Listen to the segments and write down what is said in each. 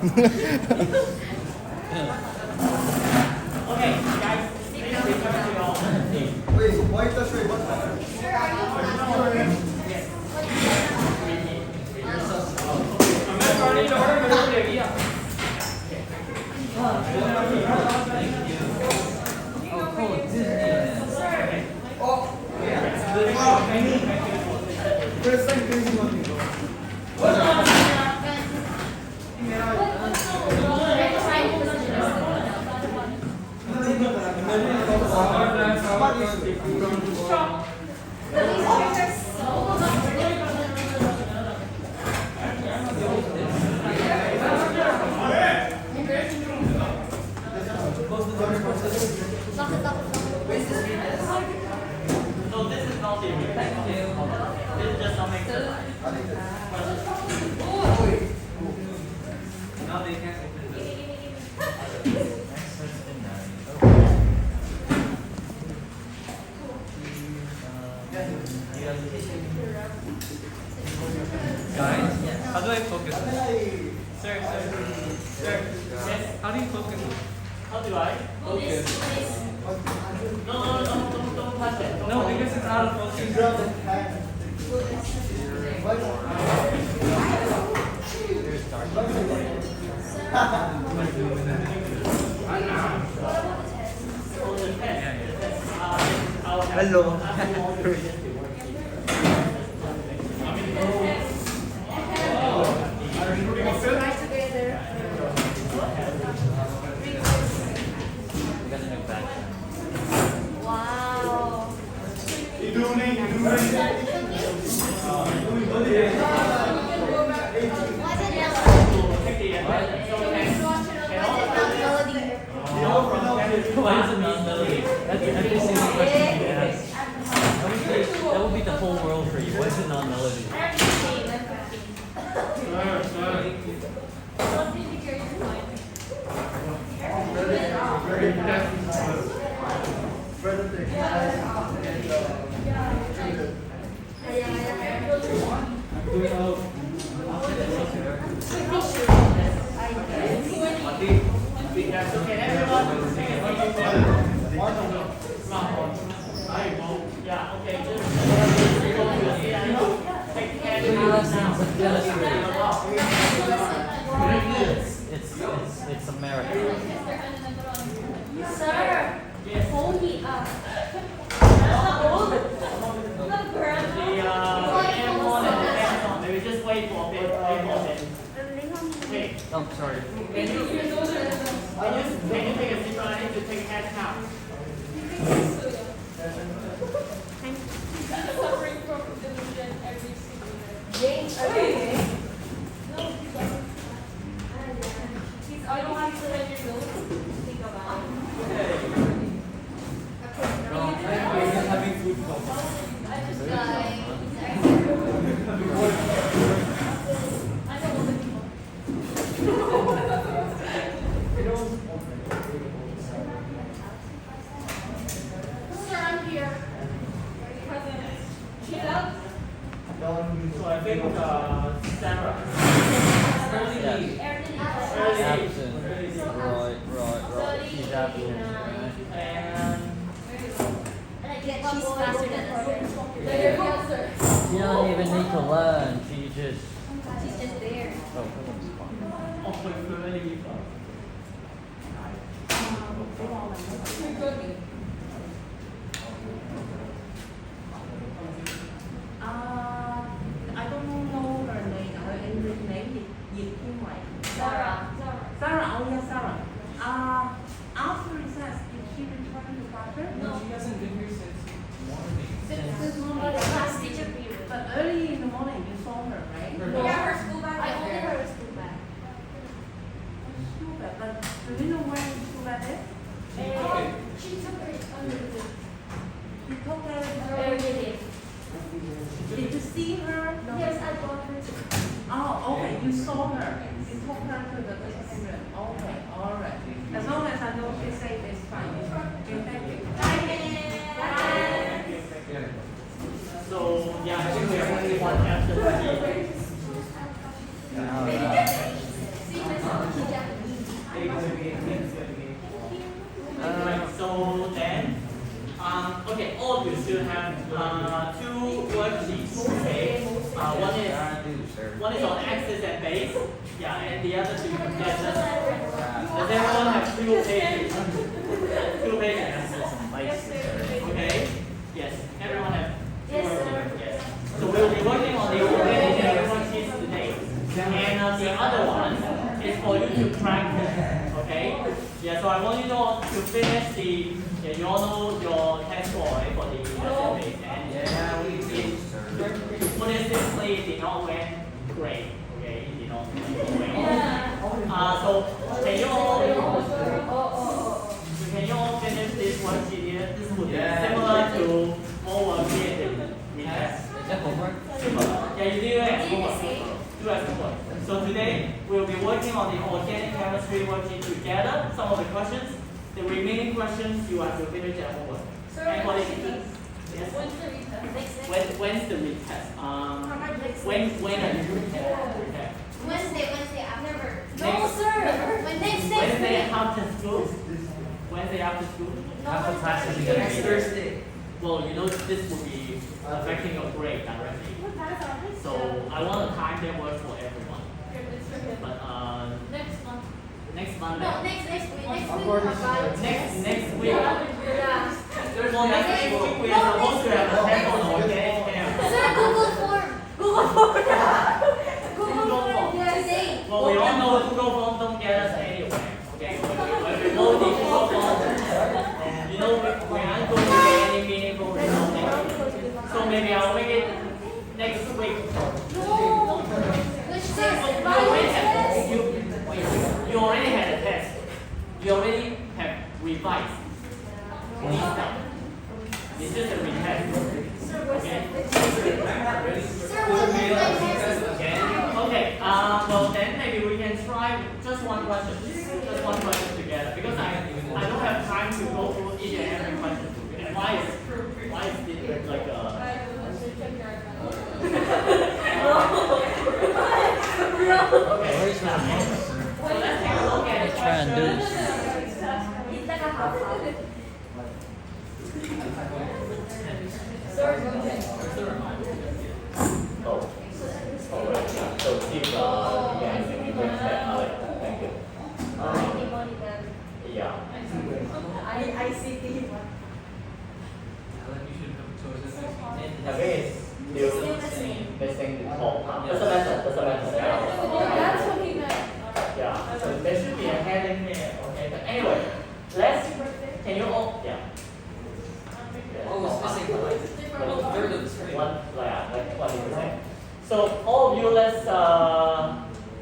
Okay, guys. Wait, why is that straight? What's that? First time crazy one. So this is not the Thank you. This is just something. Now they can't open this. Guys, how do I focus? Sir. Yes. How do you focus? How do I? Focus. No, don't touch it. No, because it's out of focus. Hello. Wow. Why is it not melody? That's every single question you ask. That would be the whole world for you. Why is it not melody? Yeah, okay, just take care of it's America. Sir, hold it up. They will just wait for a bit. Wait. Oh, Sorry. Can you take a seat? I need to take a head count. Suffering from delusion every single day. James, are you okay? No, he doesn't. I don't have to let your nose think about it. Having food I just I don't know the people. Sir, I'm here. Present. She's out. So I think Sarah. Absent. Right. She's absent. And She's faster than us. There you go, sir. she don't even need to learn. She just. She's just there. Oh, that one's fine. Oh, but really. You're good. I don't know her name. Her English name is Diệp Kim Ngoại. Zara. Sarah, oh yeah, Sarah. After recess, did she return to classroom? No. She hasn't been here since morning. This morning. Class teacher period. But early in the morning, you saw her, right? Yeah, her school bag. I only there. heard her school bag. School bag. But do you know where the school bag is? She took her under the You took her. very day. Did you see her? No. Yes, I brought her to. Oh, okay. You saw her. You took her to the living room. Okay, all right. As long as I know she's safe, it's fine. Okay, thank you. So yeah, I think we only one after the. See, one is on axis and base. Yeah, and the other two. Yeah, does everyone have 2 pages? 2 pages. Okay. Yes. Everyone have 2 pages. Yes. So we'll be working on the organic worksheets today. And the other one is for you to practice. Okay. Yeah. So I want you all to finish the. Yeah, you all know your test score right, for the essay base. And Yeah, we did. what is this play did not win great. Okay, it did not win. So can you all finish this worksheet here? This would be similar to what was created in test. Is that homework? Similar. Yeah, you do it as homework. Do as homework. So today we'll be working on the organic chemistry worksheet together. Some of the questions, the remaining questions you have to finish at homework. And for the yes. When's the retest? When are you retest? Wednesday, I've never. No, sir. Wednesday after school? Wednesday after school? Half the classes are gonna be Thursday. Well, you know this will be affecting your grade directly. So I want a timetable for everyone. But Next month. next Monday. No, next week. Next week. Yeah. Well, next week we are supposed to have a test on organic chem. Sir, Google form. Google Form. Today. Well, we all know Google Form don't get us anywhere. Okay, when we load the Google Form, you know we aren't going to get any meaningful results. So maybe I'll make it next week. No. Which You test? already had Test. you already had a test. You already have revised. These stuff. It's just a retest. Okay. Sir, what is my test? Okay. Okay. Well then maybe we can try just one question. Just one question together. Because I don't have time to go through each and every question. And why is it like okay. Where's my mouse? So let's take a look at the Try and do question. this. Oh. Alright. So Steve, you guys can be very sad. Thank you. Yeah. ICT. I think it's still missing the top part. Doesn't matter. That's what he meant. Yeah. So there should be a heading here. Okay. But anyway, can you all? Yeah. Oh, it's missing like a third of the screen. Like 20%. So all of you, let's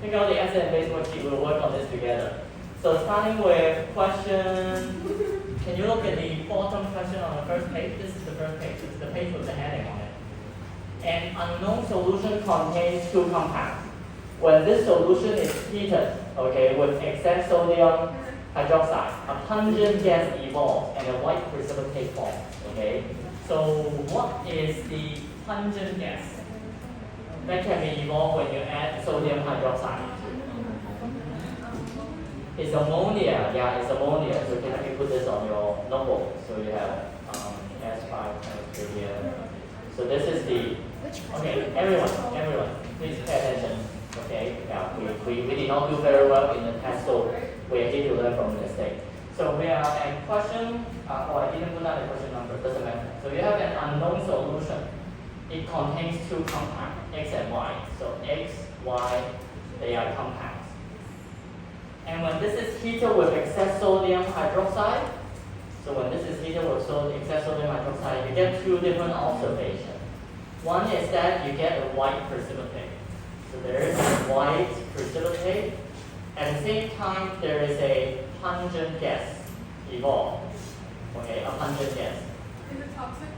pick out the essay and base worksheet. We'll work on this together. So starting with question, can you look at the bottom question on the first page? This is the first page. This is the page with the heading on it. An unknown solution contains 2 compounds. When this solution is heated, okay, with excess sodium hydroxide, a pungent gas evolves and a white precipitate forms. Okay. So what is the pungent gas that can be evolved when you add sodium hydroxide? It's ammonia. Yeah, it's ammonia. So can you put this on your notebook? So you have S5 chemistry here. So this is the. Okay, everyone, please pay attention. Okay, yeah, we did not do very well in the test, so we are here to learn from the mistake. So we are at question, I didn't put down the question number, doesn't matter. So you have an unknown solution. It contains 2 compounds, X and Y. So X, Y, they are compounds. And when this is heated with excess sodium hydroxide, so when this is heated with excess sodium hydroxide, you get 2 different observations. One is that you get a white precipitate. So there is a white precipitate. At the same time, there is a pungent gas evolved. Okay, a pungent gas. Is it toxic?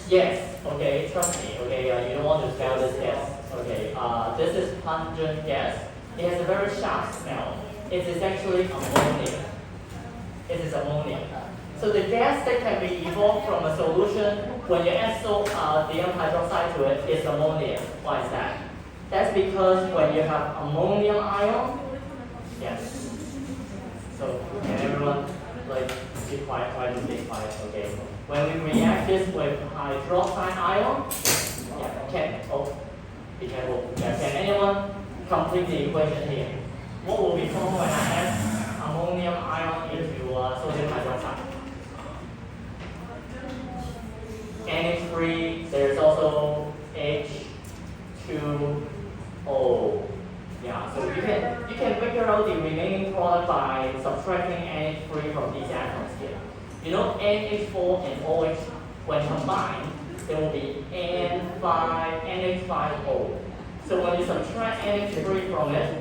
Yes. Okay, trust me. Okay, you don't want to smell this gas. Okay, this is pungent gas. It has a very sharp smell. It is actually ammonia. It is ammonia. So the gas that can be evolved from a solution when you add sodium hydroxide to it is ammonia. Why is that? That's because when you have ammonium ion, yes. So can everyone be quiet? Try to be quiet. Okay. When we react this with hydroxide ion, yeah, be careful. Yeah, can any complete the equation here. What will be formed when I add ammonium ion into sodium hydroxide? NH3, there's also H2O. Yeah, so you can figure out the remaining product by subtracting NH3 from these atoms here. You know NH4 and OH, when combined, there will be NH5O. So when you subtract NH3 from it,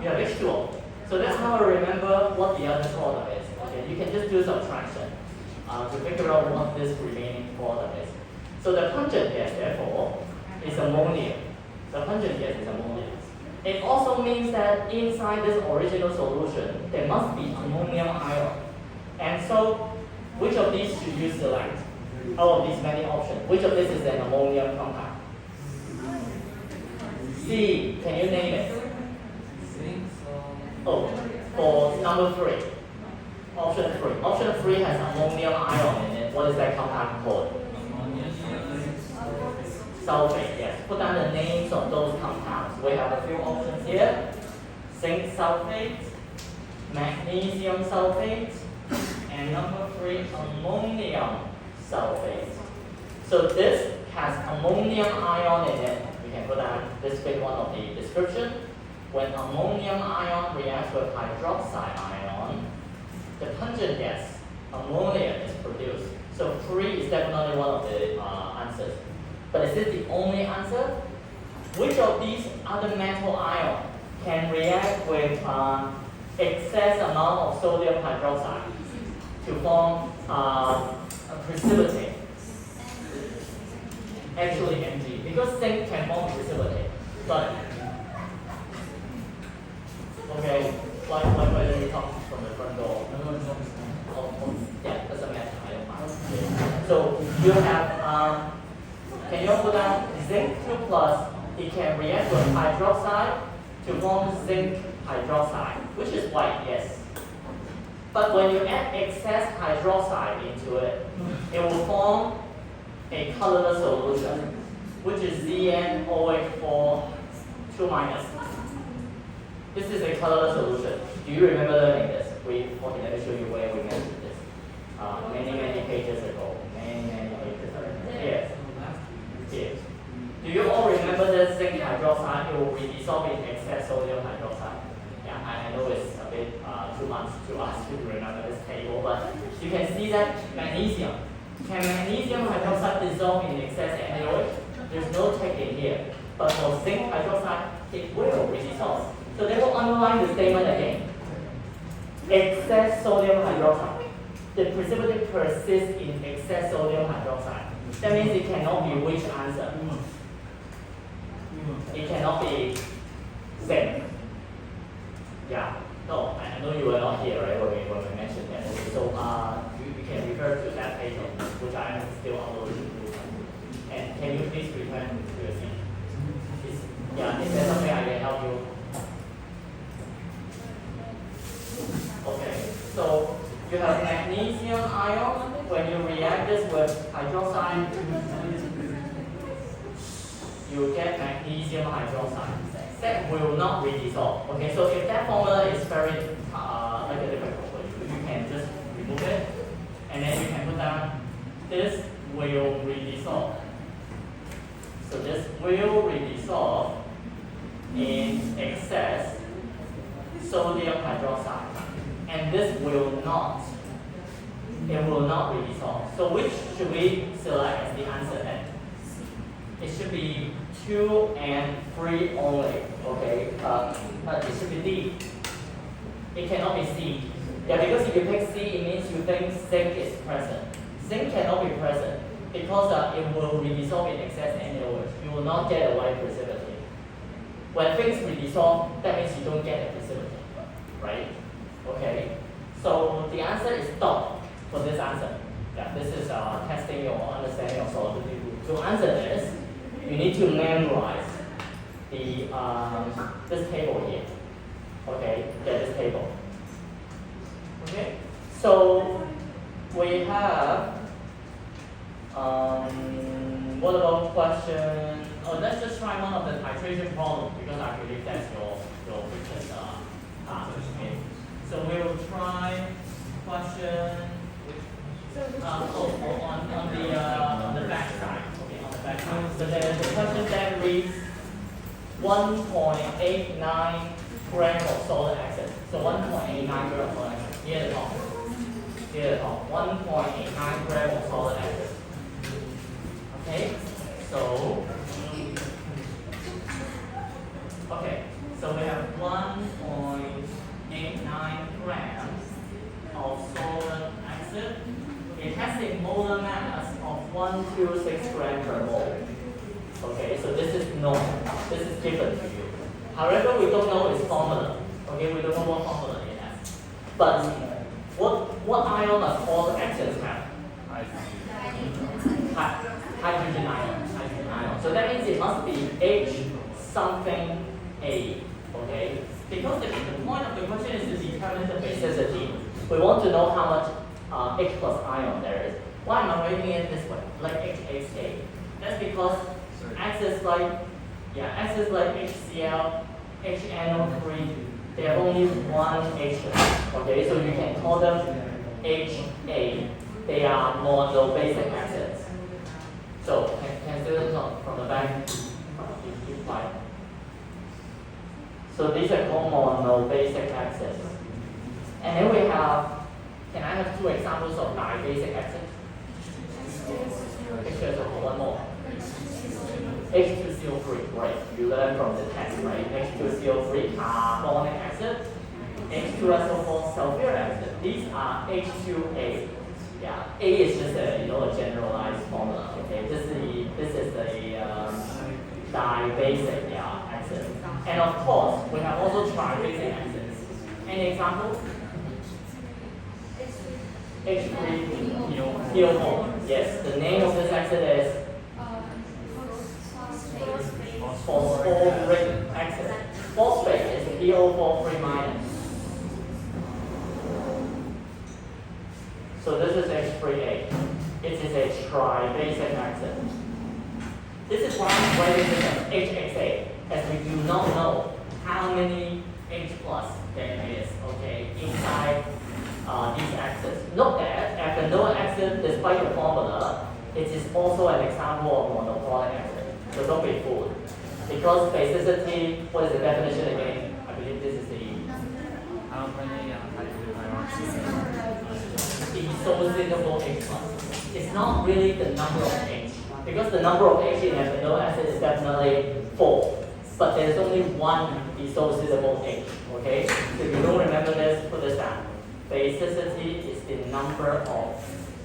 you have H2O. So that's how I remember what the other product is. Okay, you can just do subtraction to figure out what this remaining product is. So the pungent gas, therefore, is ammonia. The pungent gas is ammonia. It also means that inside this original solution, there must be ammonium ion. And so, which of these should you select? Out of these many options, which of this is an ammonium compound? C, can you name it? Oh, for number 3. Option 3. Option 3 has ammonium ion in it. What is that compound called? Sulfate, yes. Put down the names of those compounds. We have a few options here. Zinc sulfate, magnesium sulfate, and number 3, ammonium sulfate. So this has ammonium ion in it. You can put down this big one of the description. When ammonium ion reacts with hydroxide ion, the pungent gas, ammonia, is produced. So 3 is definitely one of the answers. But is it the only answer? Which of these other metal ions can react with excess amount of sodium hydroxide to form a precipitate? Actually Mg, because zinc can form precipitate. But okay, like whether you talk from the front door. Yeah, doesn't matter. I don't mind. So you have can you put down zinc 2 plus? It can react with hydroxide to form zinc hydroxide, which is white, yes. But when you add excess hydroxide into it, it will form a colorless solution, which is ZnOH4 2 minus. This is a colorless solution. Do you remember learning this? Okay, let me show you where we mentioned this. Many pages ago. Many pages ago. Yes. Yes. Do you all remember the zinc hydroxide? It will be dissolved in excess sodium hydroxide. Yeah, I know it's a bit too much to ask you to remember this table, but you can see that magnesium. Can magnesium hydroxide dissolve in excess NaOH? There's no tag in here. But for zinc hydroxide, it will redissolve. So they will underline the statement again. Excess sodium hydroxide. The precipitate persists in excess sodium hydroxide. That means it cannot be which answer? It cannot be zinc. Yeah. No, I know you were not here, right, when we mentioned that. So you can refer to that page which I am still uploading. And can you please return to your seat? Yeah, is there something I can help you? Okay, so you have magnesium ion. When you react this with hydroxide, you get magnesium hydroxide. That will not redissolve. Okay, so if that formula is very difficult for you, you can just remove it, and then you can put down this will redissolve. So this will redissolve in excess sodium hydroxide, and this will not. It will not redissolve. So which should we select as the answer then? It should be 2 and 3 only. Okay, but it should be D. It cannot be C. Yeah, because if you pick C, it means you think zinc is present. Zinc cannot be present because it will redissolve in excess NaOH. You will not get a white precipitate. When things redissolve, that means you don't get a precipitate, right? Okay. So the answer is dot for this answer. Yeah, this is testing your understanding of solubility. To answer this, you need to memorize the this table here. Okay, yeah, this table. Okay, so we have what about question? let's just try one of the titration problems because I believe that's your weakest task. Okay. So we will try question on the back side. Okay, on the back side. So the question then reads 1.89 gram of solid acid. So 1.89 gram of solid acid. Here the top. Here the top. 1.89 gram of solid acid. Okay. So we have 1.89 grams of solid acid. It has a molar mass of 126 grams per mole. Okay, so this is known. This is given to you. However, we don't know its formula. Okay, we don't know what formula it has. But what ion does all acids have? Hydrogen ion. Hydrogen ion. So that means it must be H something A. Okay? Because the point of the question is to determine the basicity. We want to know how much H plus ion there is. Why am I writing it this way? Like HHA. That's because acids like HCl, HNO3, they have only one H. Okay, so you can call them HA. They are monobasic acids. So can students from the back keep quiet? So these are called monobasic acids. And then we have, can I have two examples of dibasic acids? One more. H2CO3, right? You learn from the test, right? H2CO3, carbonic acid. H2SO4, sulfuric acid. These are H2A. Yeah, A is just a a generalized formula. Okay, this is the dibasic acid. And of course, we have also tribasic acids. Any examples? H3PO4. Yes, the name of this acid is phosphoric acid. Phosphate is PO43 minus. So this is H3A. It is a tribasic acid. This is why I'm writing this as HXA, as we do not know how many H plus there is, okay, inside these acids. Note that alkanoic acid, despite the formula, it is also an example of monochloric acid. So don't be fooled. Because basicity, what is the definition again? I believe this is the dissociable H plus. It's not really the number of H. Because the number of H in alkanoic acid is definitely 4. But there's only one dissociable H. Okay? So if you don't remember this, put this down. Basicity is the number of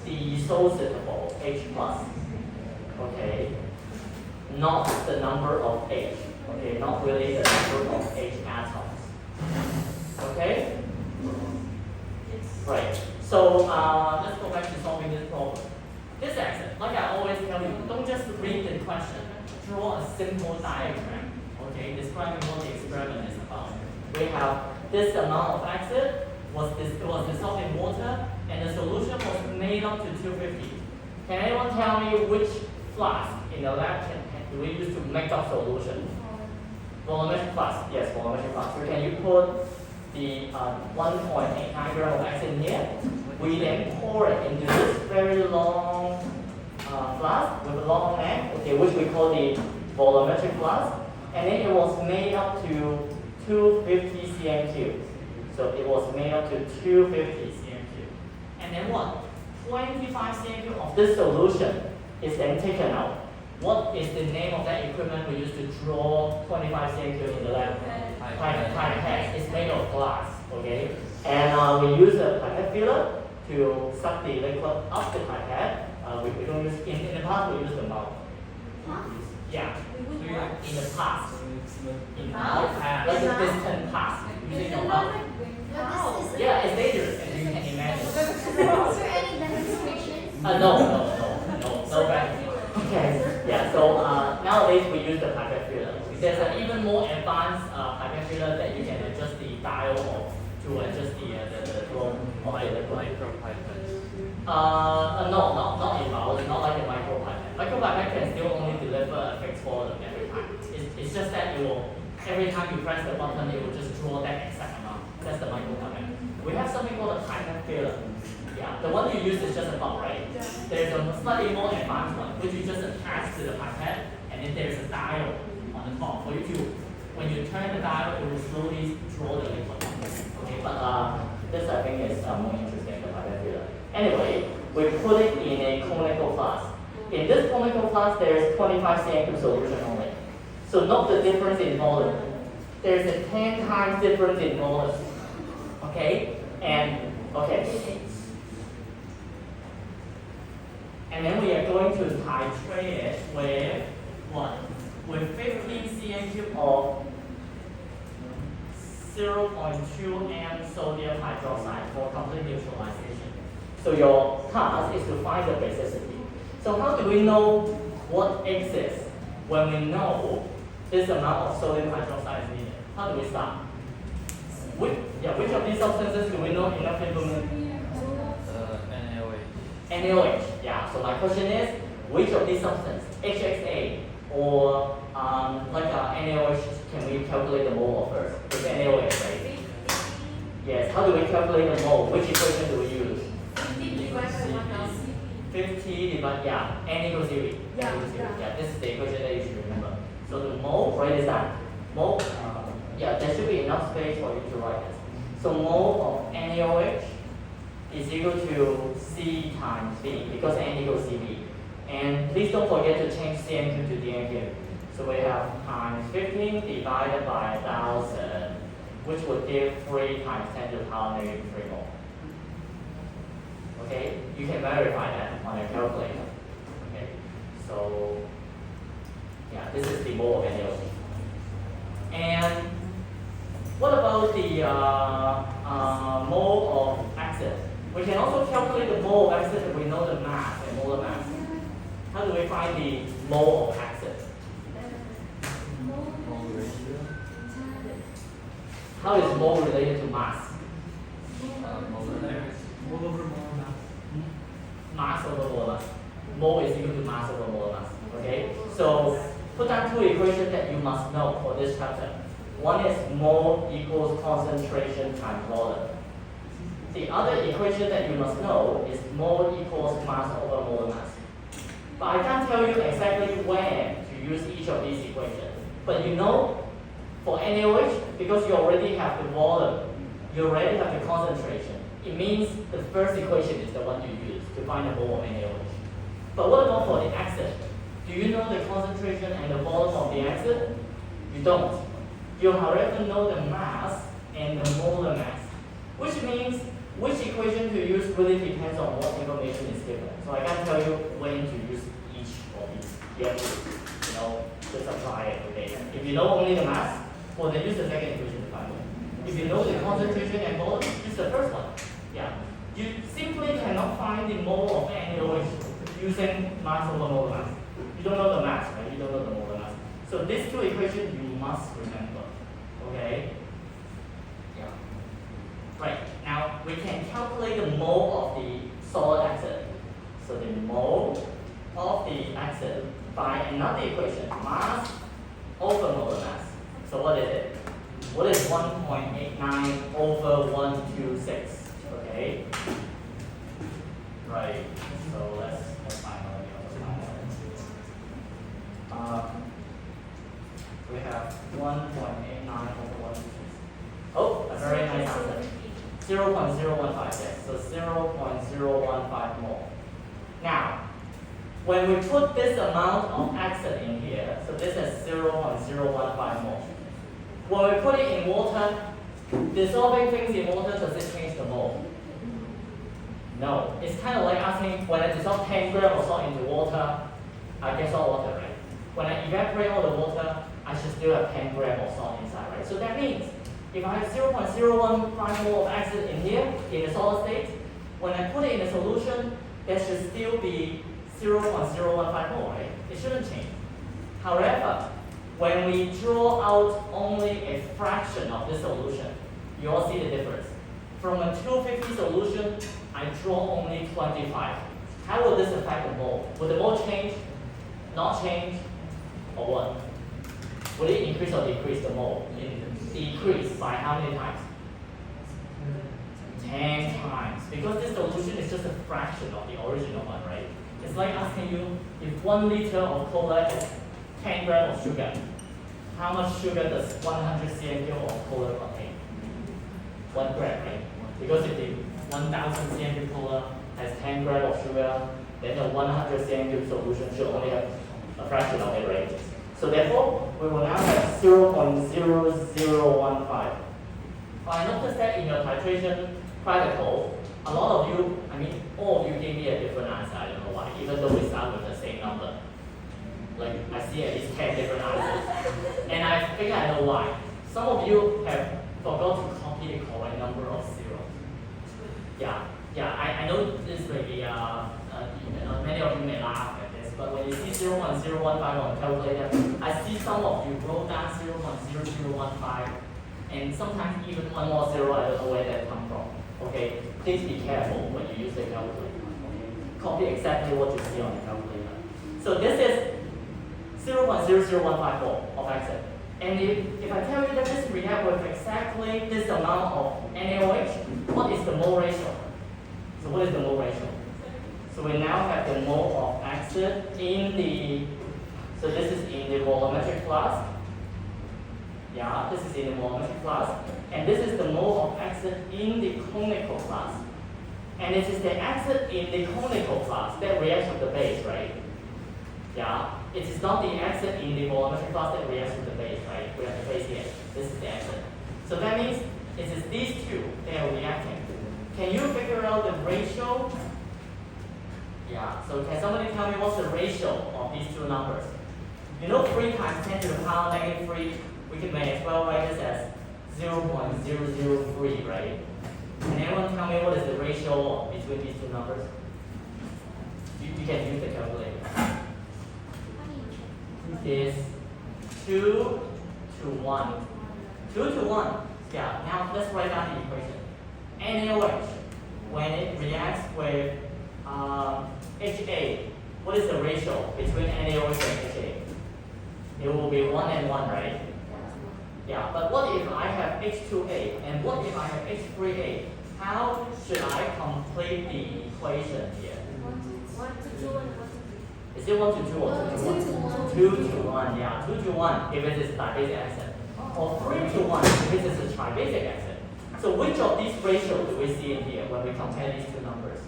dissociable H plus. Okay? Not the number of H. Okay? Not really the number of H atoms. Okay? Right. So let's go back to solving this problem. This acid, like I always tell you, don't just read the question. Draw a simple diagram. Okay? Describing what the experiment is about. We have this amount of acid. Was dissolved in water, and the solution was made up to 250. Can anyone tell me which flask in the lab do we use to make up solution? Volumetric flask. Yes, volumetric flask. So can you put the 1.89 gram of acid in here? We then pour it into this very long flask with a long neck, okay, which we call the volumetric flask, and then it was made up to 250 cm3. So it was made up to 250 cm3. And then what? 25 cm3 of this solution is then taken out. What is the name of that equipment we use to draw 25 cm3 in the lab? Pipette. It's made of glass, okay? And we use a pipette filler to suck the liquid up the pipette. We don't use, in the past we use the mouth. Yeah, in the past. In the past. Like a distant past. Using your mouth. Yeah, it's dangerous, as you can imagine. Is there any demonstration? No bad. Okay, yeah, so nowadays we use the pipette filler. There's an even more advanced pipette filler that you can adjust the dial of to adjust the flow of the liquid. No, not in mouth, not like a micropipette. Micropipette can still only deliver a fixed volume every time. It's just that it will, every time you press the button, it will just draw that exact amount. That's the microcommand. We have something called a pipette filler. Yeah, the one you use is just a bug, right? There's a slightly more advanced one, which you just attach to the pipette, and then there's a dial on the top for you to, when you turn the dial, it will slowly draw the liquid. Okay, but this I think is more interesting, the pipette filler. Anyway, we put it in a conical flask. In this conical flask, there is 25 cm solution only. So note the difference in volume. There's a 10 times difference in volume. Okay? And and then we are going to titrate it with what? With 15 cm³ of 0.2 m sodium hydroxide for complete neutralization. So your task is to find the basicity. So how do we know what exists when we know this amount of sodium hydroxide is needed? How do we start? Which of these substances do we know enough information? NaOH. Yeah. So my question is, which of these substances, HXA or NaOH, can we calculate the mole of first? It's NaOH, right? Yes. How do we calculate the mole? Which equation do we use? 50 divided, N equals CV. Yeah, this is the equation that you should remember. So the mole, write this down. Mole, there should be enough space for you to write this. So mole of NaOH is equal to C times V, because N equals CV. And please don't forget to change CNQ to DNQ. So we have times 15 divided by 1,000, which would give 3 times 10 to the power negative 3 mole. Okay, you can verify that on your calculator. Okay, so this is the mole of NaOH. And what about the mole of acid? We can also calculate the mole of acid if we know the mass and molar mass. How do we find the mole of acid? How is mole related to mass? Mole over molar mass. Mass over molar mass. Mole is equal to mass over molar mass. Okay? So put down 2 equations that you must know for this chapter. One is mole equals concentration times volume. The other equation that you must know is mole equals mass over molar mass. But I can't tell you exactly when to use each of these equations. But you know, for NaOH, because you already have the volume, you already have the concentration. It means the first equation is the one you use to find the mole of NaOH. But what about for the acid? Do you know the concentration and the volume of the acid? You don't. You however know the mass and the molar mass, which means which equation to use really depends on what information is given. So I can't tell you when to use each of these. You have to, just apply it. Okay. If you know only the mass, well then use the second equation to find it. If you know the concentration and volume, use the first one. Yeah. You simply cannot find the mole of NaOH using mass over molar mass. You don't know the mass, right? You don't know the molar mass. So these 2 equations you must remember. Okay? Yeah. Right. Now we can calculate the mole of the solid acid. So the mole of the acid by another equation, mass over molar mass. So what is it? What is 1.89 over 126? Okay. Right. So let's find out. We have 1.89 over 126. Oh, a very nice answer. 0.015, yes. So 0.015 mole. Now, when we put this amount of acid in here, so this is 0.015 mole. When we put it in water, dissolving things in water, does it change the mole? No. It's kind of like asking, when I dissolve 10 grams of salt into water, I get salt water, right? When I evaporate all the water, I should still have 10 grams of salt inside, right? So that means, if I have 0.015 mole of acid in here, in a solid state, when I put it in a solution, there should still be 0.015 mole, right? It shouldn't change. However, when we draw out only a fraction of the solution, you all see the difference. From a 250 solution, I draw only 25. How will this affect the mole? Will the mole change? Not change? or what? Will it increase or decrease the mole? Decrease by how many times? 10 times. Because this solution is just a fraction of the original one, right? It's like asking you if 1 liter of cola is 10 grams of sugar, how much sugar does 100 cm of cola contain? 1 gram, right? Because if the 1000 cm cola has 10 grams of sugar, then the 100 cm solution should only have a fraction of it, right? So therefore, we will now have 0.0015. I noticed that in your titration practical, a lot of you, I mean, all of you gave me a different answer. I don't know why, even though we start with the same number. Like, I see at least 10 different answers. And I think I know why. Some of you have forgot to copy the correct number of zeros. Yeah, I know this may be, many of you may laugh at this, but when you see 0.015 on the calculator, I see some of you wrote down 0.0015, and sometimes even one more zero, I don't know where that comes from. Okay, please be careful when you use the calculator. Okay? Copy exactly what you see on the calculator. So this is 0.00154 of exit. And if I tell you that this react with exactly this amount of NaOH, what is the mole ratio? So what is the mole ratio? So we now have the mole of exit in the, so this is in the volumetric flask. Yeah, this is in the volumetric flask. And this is the mole of exit in the conical flask. And it is the exit in the conical flask that reacts with the base, right? Yeah, it is not the exit in the volumetric flask that reacts with the base, right? We have the base here. This is the exit. So that means it is these two that are reacting. Can you figure out the ratio? Yeah, so can somebody tell me what's the ratio of these two numbers? You know 3 times 10 to the power negative 3, we can may as well write this as 0.003, right? Can anyone tell me what is the ratio between these two numbers? You can use the calculator. Is 2 to 1. 2 to 1. Yeah, now let's write down the equation. NaOH, when it reacts with HA, what is the ratio between NaOH and HA? It will be 1 and 1, right? Yeah, but what if I have H2A and what if I have H3A? How should I complete the equation here? 1 to 2 and 1 to 3. Is it 1 to 2 or 2 to 1? 2 to 1, yeah. 2 to 1 if it is dibasic acid. Or 3 to 1 if it is a tribasic acid. So which of these ratios do we see in here when we compare these two numbers?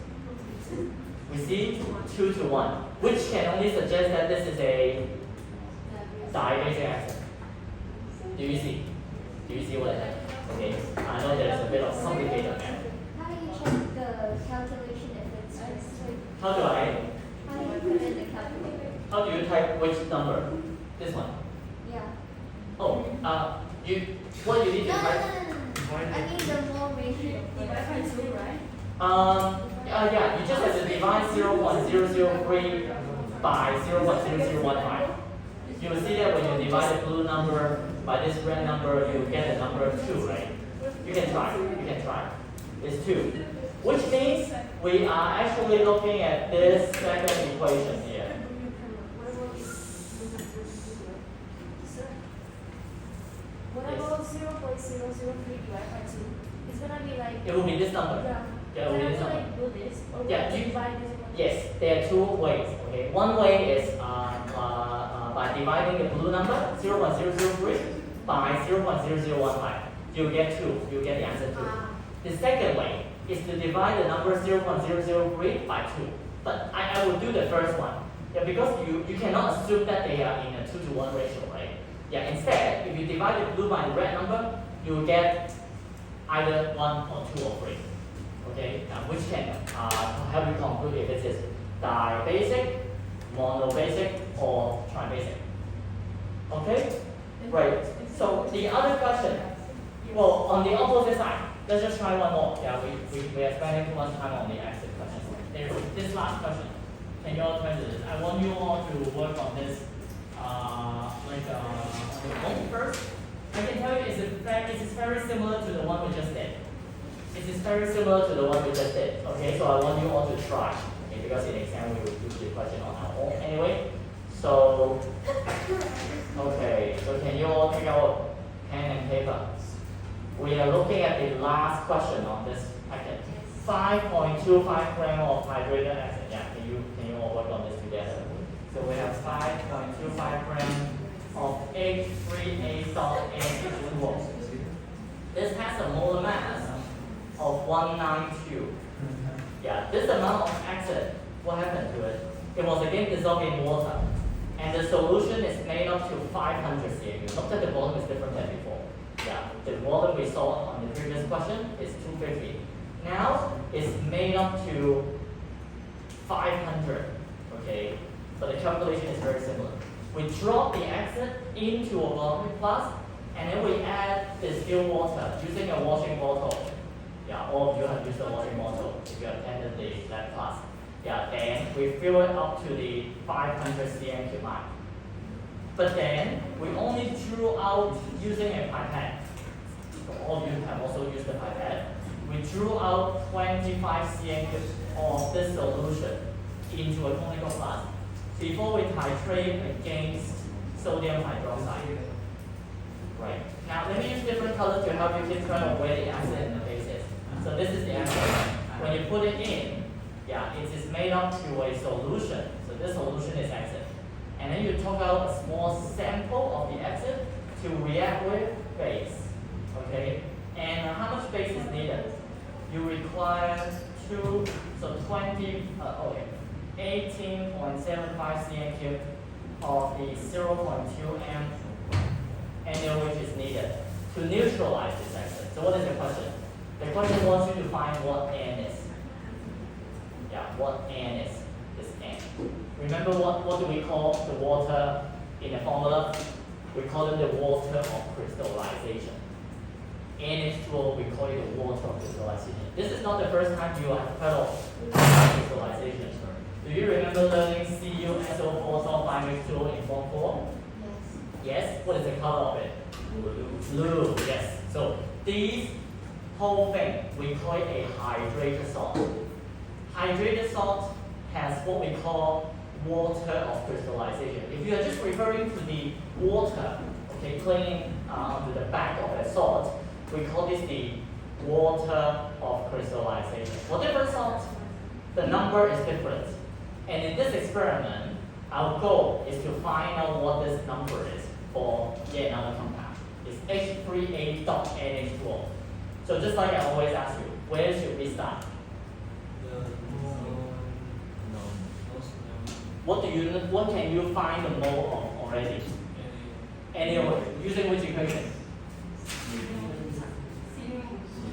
We see 2 to 1, which can only suggest that this is a dibasic acid. Do you see? Do you see what I have? Okay, I know there's a bit of complicated math. How do you check the calculation if it's straight? How do How do you put in the calculator? how do you type which number? This one. Yeah. Oh, what you need to No, type? I mean the mole ratio. Divide by 2, right? Yeah, you just have to divide 0.003 by 0.0015. You will see that when you divide the blue number by this red number, you get a number of 2, right? You can try. It's 2. Which means we are actually looking at this second equation here. What about 0.003 divided by 2? It's gonna be like. It will be this number. Yeah. Yeah, it will be this Can I number. like do this? Or Yeah, can I you- divide this one? Yes, there are 2 ways. Okay, one way is by dividing the blue number 0.003 by 0.0015. You get 2. You get the answer 2. The second way is to divide the number 0.003 by 2. But I will do the first one. Yeah, because you cannot assume that they are in a 2 to 1 ratio, right? Yeah, instead, if you divide the blue by the red number, you will get either 1 or 2 or 3. Okay, which can help you conclude if it is dibasic, monobasic, or tribasic. Okay? Right. So the other question, well, on the opposite side, let's just try one more. Yeah, we are spending too much time on the exit question. There's this last question. Can you all turn to this? I want you all to work on this, on your own first. I can tell you it is very similar to the one we just did. It is very similar to the one we just did. Okay, so I want you all to try. Okay, because in exam we will do the question on our own anyway. So So, okay, so can you all take out pen and paper? We are looking at the last question on this packet. 5.25 gram of hydrated acid. Yeah, can you all work on this together? So we have 5.25 gram of H3A salt NH2O. This has a molar mass of 192. Yeah, this amount of acid, what happened to it? It was again dissolved in water. And the solution is made up to 500 cm. Note that the volume is different than before. Yeah, the volume we saw on the previous question is 250. Now it's made up to 500. Okay, but the calculation is very similar. We drop the acid into a volume flask, and then we add distilled water using a washing bottle. Yeah, all of you have used a washing bottle if you attended the lab class. Yeah, then we fill it up to the 500 cm cube mark. But then we only drew out using a pipette. So all of you have also used the pipette. We drew out 25 cm cubes of this solution into a conical flask before we titrate against sodium hydroxide. Right. Now let me use different colors to help you keep track of where the acid and the base is. So this is the acid. When you put it in, yeah, it is made up to a solution. So this solution is acid. And then you took out a small sample of the acid to react with base. Okay? And how much base is needed? You require 18.75 cm cube of the 0.2 m NaOH is needed to neutralize this acid. So what is the question? The question wants you to find what N is. Yeah, what N is. This N. Remember what do we call the water in the formula? We call it the water of crystallization. NH2O, we call it the water of crystallization. This is not the first time you have heard of crystallization. Do you remember learning CuSO4 sulfide mixture in Form 4? Yes. What is the color of it? Blue. Yes. So these whole thing, we call it a hydrated salt. Hydrated salt has what we call water of crystallization. If you are just referring to the water, okay, clinging to the back of the salt, we call this the water of crystallization. For different salts, the number is different. And in this experiment, our goal is to find out what this number is for yet another compound. It's H3A.NH2O. So just like I always ask you, where should we start? What can you find the mole of already? NaOH. Using which equation?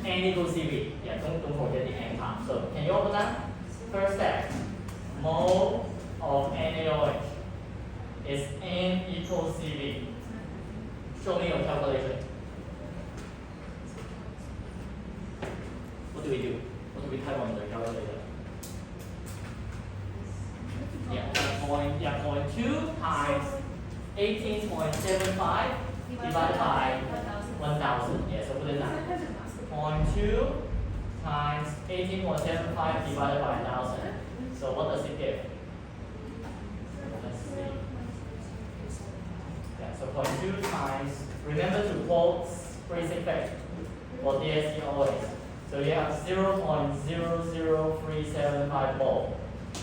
N equals Cv. Yeah, don't forget the N part. So can you open that? First step. Mole of NaOH is N equals Cv. Show me your calculation. What do we do? What do we type on the calculator? Yeah, 0.2 times 18.75 divided by 1,000. Yeah, so put it down. 0.2 times 18.75 divided by 1,000. So what does it give? Let's see. Yeah, so 0.2 times, remember to quote freezing phase for DSC always. So you have 0.00375 mole.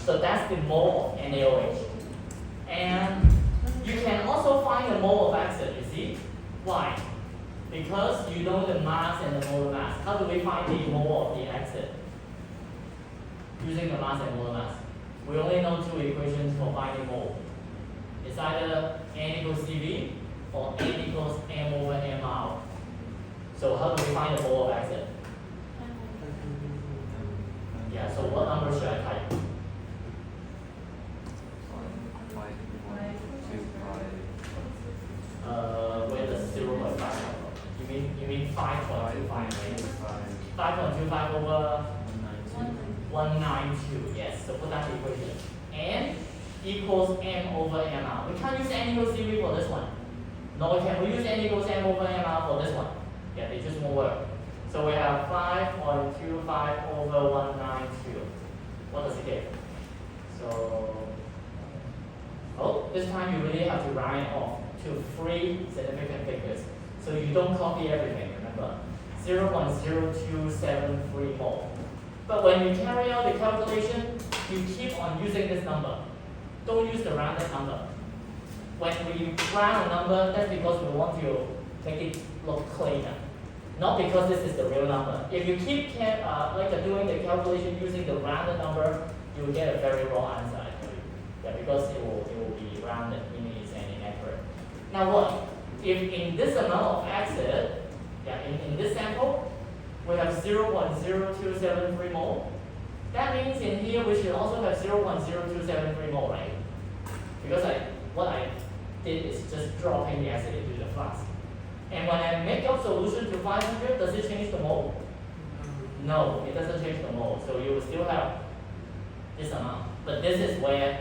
So that's the mole of NaOH. And you can also find the mole of acid, you see? Why? Because you know the mass and the molar mass. How do we find the mole of the acid? Using the mass and molar mass. We only know two equations for finding mole. It's either N equals Cv or N equals M over Mr. So how do we find the mole of acid? Yeah, so what number should I type? Where does 0.5 come from? You mean 5.25, right? 5.25 over 192, yes. So put that in the equation. N equals M over Mr. We can't use N equals Cv for this one. No, we can. We use N equals M over Mr for this one. Yeah, they just won't work. So we have 5.25 over 192. What does it give? So, oh, this time you really have to round it off to 3 significant figures. So you don't copy everything, remember. 0.0273 mole. But when you carry out the calculation, you keep on using this number. Don't use the rounded number. When we round a number, that's because we want to make it look cleaner. Not because this is the real number. If you keep doing the calculation using the rounded number, you will get a very wrong answer, actually. Yeah, because it will be rounded, meaning it's inaccurate. Now what? If in this amount of acid, in this sample, we have 0.0273 mole, that means in here we should also have 0.0273 mole, right? Because what I did is just dropping the acid into the flask. And when I make up solution to 500, does it change the mole? No, it doesn't change the mole. So you will still have this amount. But this is where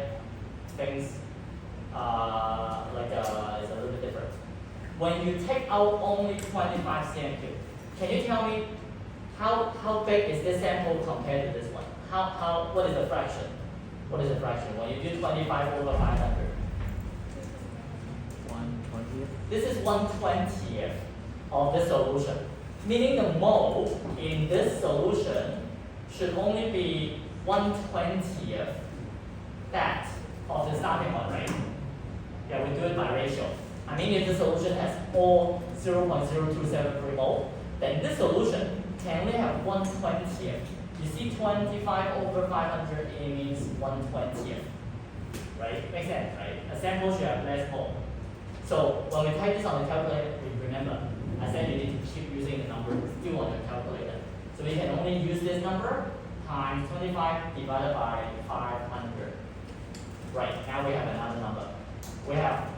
things is a little bit different. When you take out only 25 cm3, can you tell me how big is this sample compared to this one? What is the fraction? What is the fraction when you do 25 over 500? 1/20th. This is 1/20th of the solution, meaning the mole in this solution should only be 1/20th that of the starting one, right? Yeah, we do it by ratio. I mean, if the solution has all 0.0273 mole, then this solution can only have 1/20th. You see 25 over 500, it means 1/20th. Right? Makes sense, right? A sample should have less mole. So when we type this on the calculator, remember, I said you need to keep using the number still on your calculator. So you can only use this number times 25 divided by 500. Right, now we have another number. We have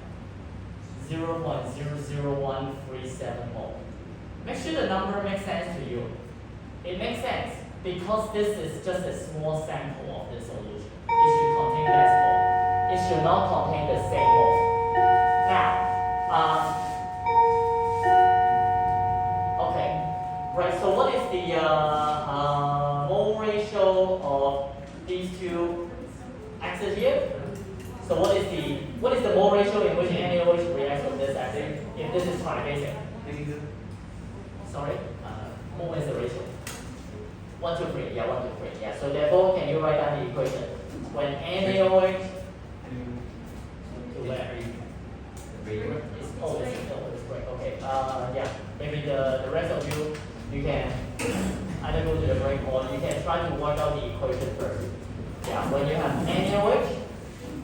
0.00137 mole. Make sure the number makes sense to you. It makes sense because this is just a small sample of the solution. It should contain less mole. It should not contain the same mole. Now, okay, right. So what is the mole ratio of these two acids here? So what is the mole ratio in which NaOH reacts with this acid if this is tribasic? Sorry, mole is the ratio. 1, 2, 3. Yeah, 1, 2, 3. Yeah. So therefore, can you write down the equation? When NaOH to where? It's great. Okay. Yeah. Maybe the rest of you can either go to the break or you can try to work out the equation first. Yeah. When you have NaOH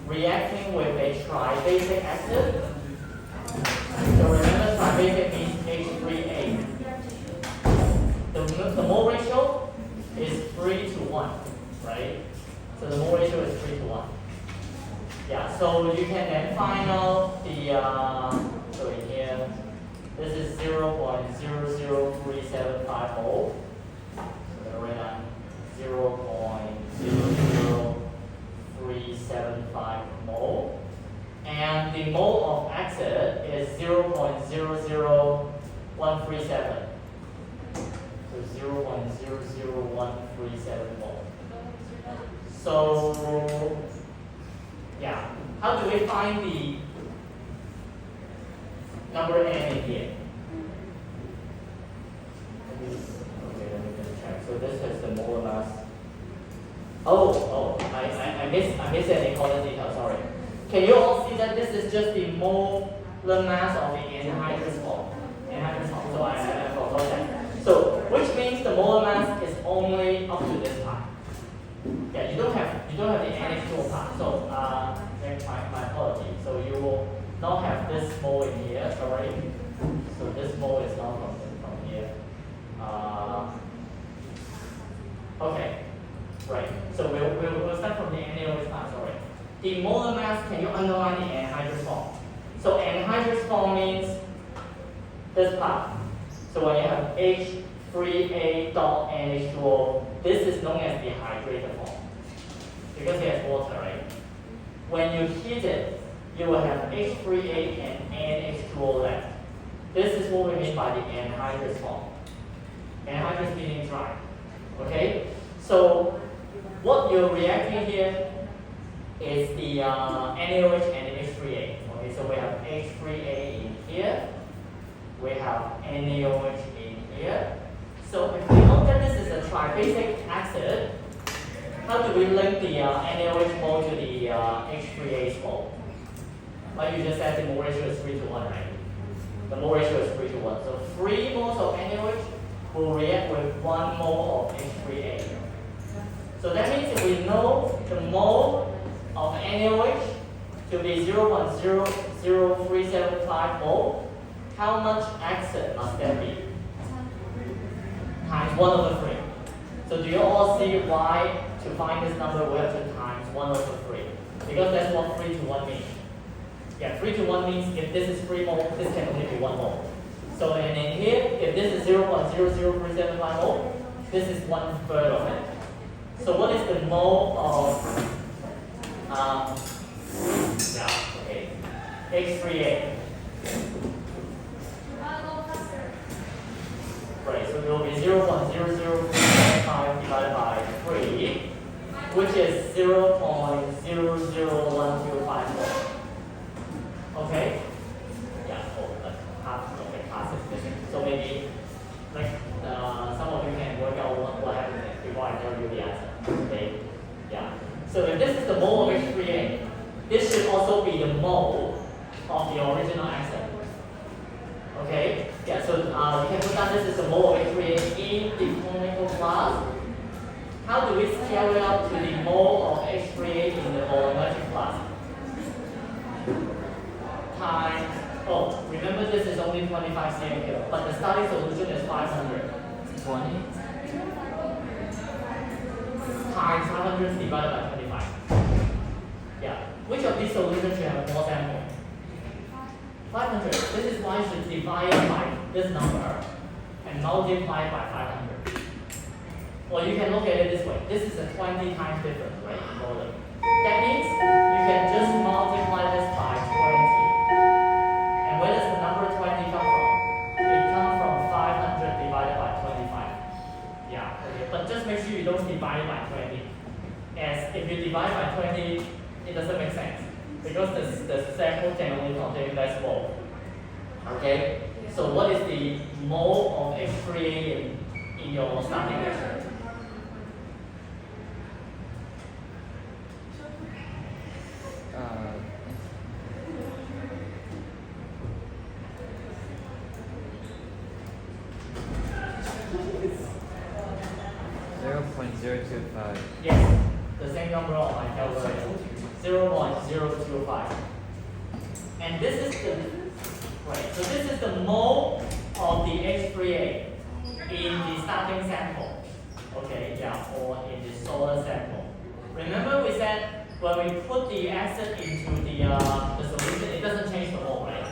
reacting with a tribasic acid, so remember tribasic means H3A. The mole ratio is 3:1, right? So the mole ratio is 3:1. Yeah, so you can then find out the, so in here, this is 0.00375 mole. So I'm going to write down 0.00375 mole. And the mole of acid is 0.00137. So 0.00137 mole. So, yeah, how do we find the number n in here? Okay, let me just check. So this is the molar mass. I missed an important detail, sorry. Can you all see that this is just the molar mass of the anhydrous form? So I forgot that. So, which means the molar mass is only up to this part. Yeah, you don't have the NH2 part. So, my apology. So you will not have this mole in here. Sorry. So this mole is not from here. Okay. Right. So we'll start from the NaOH part. Sorry. The molar mass. Can you underline the anhydrous form? So anhydrous form means this part. So when you have H3A.NH2O, this is known as the hydrated form because it has water, right? When you heat it, you will have H3A and NH2O left. This is what we mean by the anhydrous form. Anhydrous meaning dry. Okay? So what you're reacting here is the NaOH and H3A. Okay, so we have H3A in here. We have NaOH in here. So if we know that this is a triphasic acid, how do we link the NaOH mole to the H3A mole? Like you just said, the mole ratio is 3 to 1, right? The mole ratio is 3 to 1. So 3 moles of NaOH will react with 1 mole of H3A. So that means if we know the mole of NaOH to be 0.00375 mole, how much acid must there be? Times 1 over 3. So do you all see why to find this number we have to times 1 over 3? Because that's what 3 to 1 means. Yeah, 3 to 1 means if this is 3 mole, this can only be 1 mole. So and in here, if this is 0.00375 mole, this is 1/3 of it. So what is the mole of H3A? Right, so it will be 0.00375 divided by 3, which is 0.00125 mole. Okay? Yeah, half is missing. So maybe, like, some of you can work out what happened before I tell you the answer. Okay? Yeah. So if this is the mole of H3A, this should also be the mole of the original acid. Okay? Yeah, so you can put down this is the mole of H3A in the chemical class. How do we scale it up to the mole of H3A in the volumetric class? Times, remember this is only 25 cm here, but the starting solution is 500. 20 times 500 divided by 25. Yeah, which of these solutions should have more sample? 500. This is why you should divide by this number and multiply by 500. Or you can look at it this way. This is a 20 times difference, right, in volume. That means you can just multiply this by 20. And where does the number 20 come from? It comes from 500 divided by 25. Yeah, okay. But just make sure you don't divide by 20. As if you divide by 20, it doesn't make sense. Because the sample can only contain less mole. Okay? So what is the mole of H3A in your starting reaction? Yes, the same number on my calculator, 0.025. And this is the so this is the mole of the H3A in the starting sample. Okay, yeah, or in the solar sample. Remember we said when we put the acid into the solution, it doesn't change the mole, right?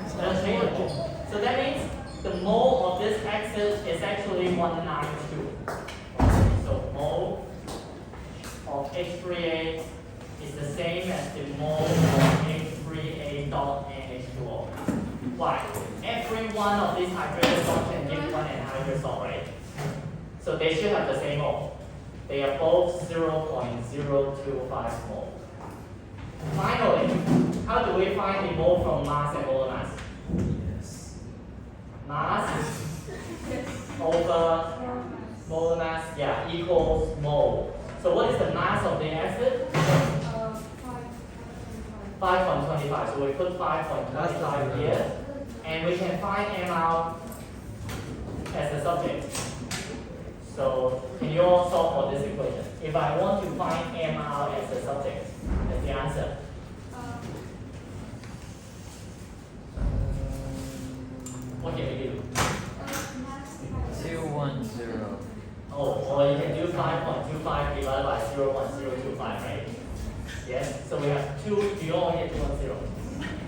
It doesn't change the mole. So that means the mole of this acid is actually 192. So mole of H3A is the same as the mole of H3A dot NH2O. Why? Every one of these hydrated salts can give one anhydrous salt, right? So they should have the same mole. They are both 0.025 mole. Finally, how do we find the mole from mass and molar mass? Mass over molar mass, yeah, equals mole. So what is the mass of the acid? 5.25. So we put 5.25 here, and we can find M out as the subject. So can you all solve for this equation? If I want to find M out as the subject, as the answer. What can we do? 210. Or you can do 5.25 divided by 0.025, right? Yes. So we have 2. Do you all get 210?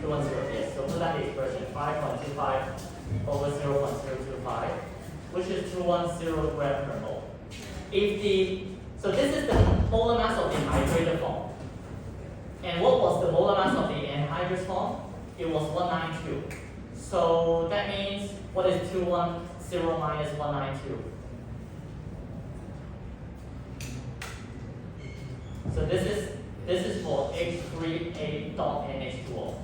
210. Yes. So put that in the expression. 5.25 over 0.025, which is 210 gram per mole. So this is the molar mass of the hydrated form. And what was the molar mass of the anhydrous form? It was 192. So that means what is 210 minus 192? So this is This is for H3A dot NH2O.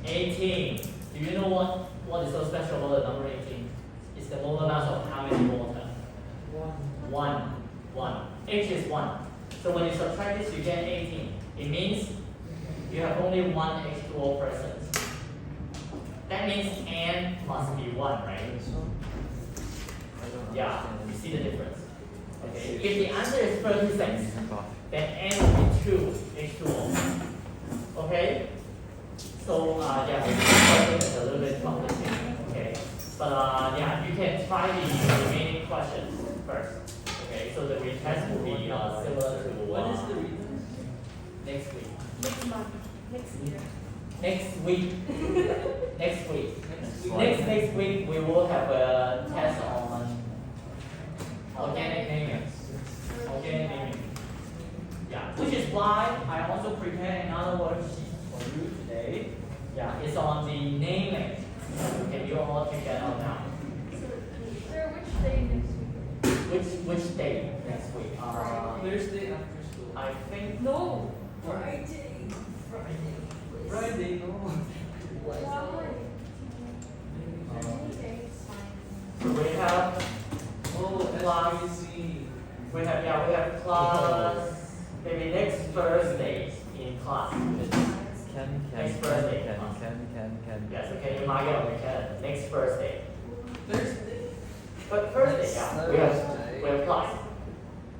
18. Do you know what is so special about the number 18? It's the molar mass of how many water? 1. 1. H is 1. So when you subtract this, you get 18. It means you have only one H2O present. That means N must be 1, right? Yeah, you see the difference. Okay. If the answer is 36, then N will be 2 H2O. Okay? So yeah, this question is a little bit complicated. Okay. But yeah, you can try the remaining questions first. Okay, so the retest will be similar to When is the retest? next week. Next month, next year. Next week. Next week. Next Next week we will have a test on organic naming. Organic naming. Yeah, which is why I also prepared another worksheet for you today. Yeah, it's on the naming. Can you all check that out now? Sir, which day next week? Which day next week? Thursday after school. I think No. Friday, no. Why? um, Okay, it's fine. we have Oh, Class. SBC. we have class maybe next Thursday in class. Next Thursday. Yes, okay, you mark it on your calendar. Next Thursday. Thursday. But Thursday, yeah, we Thursday. have class.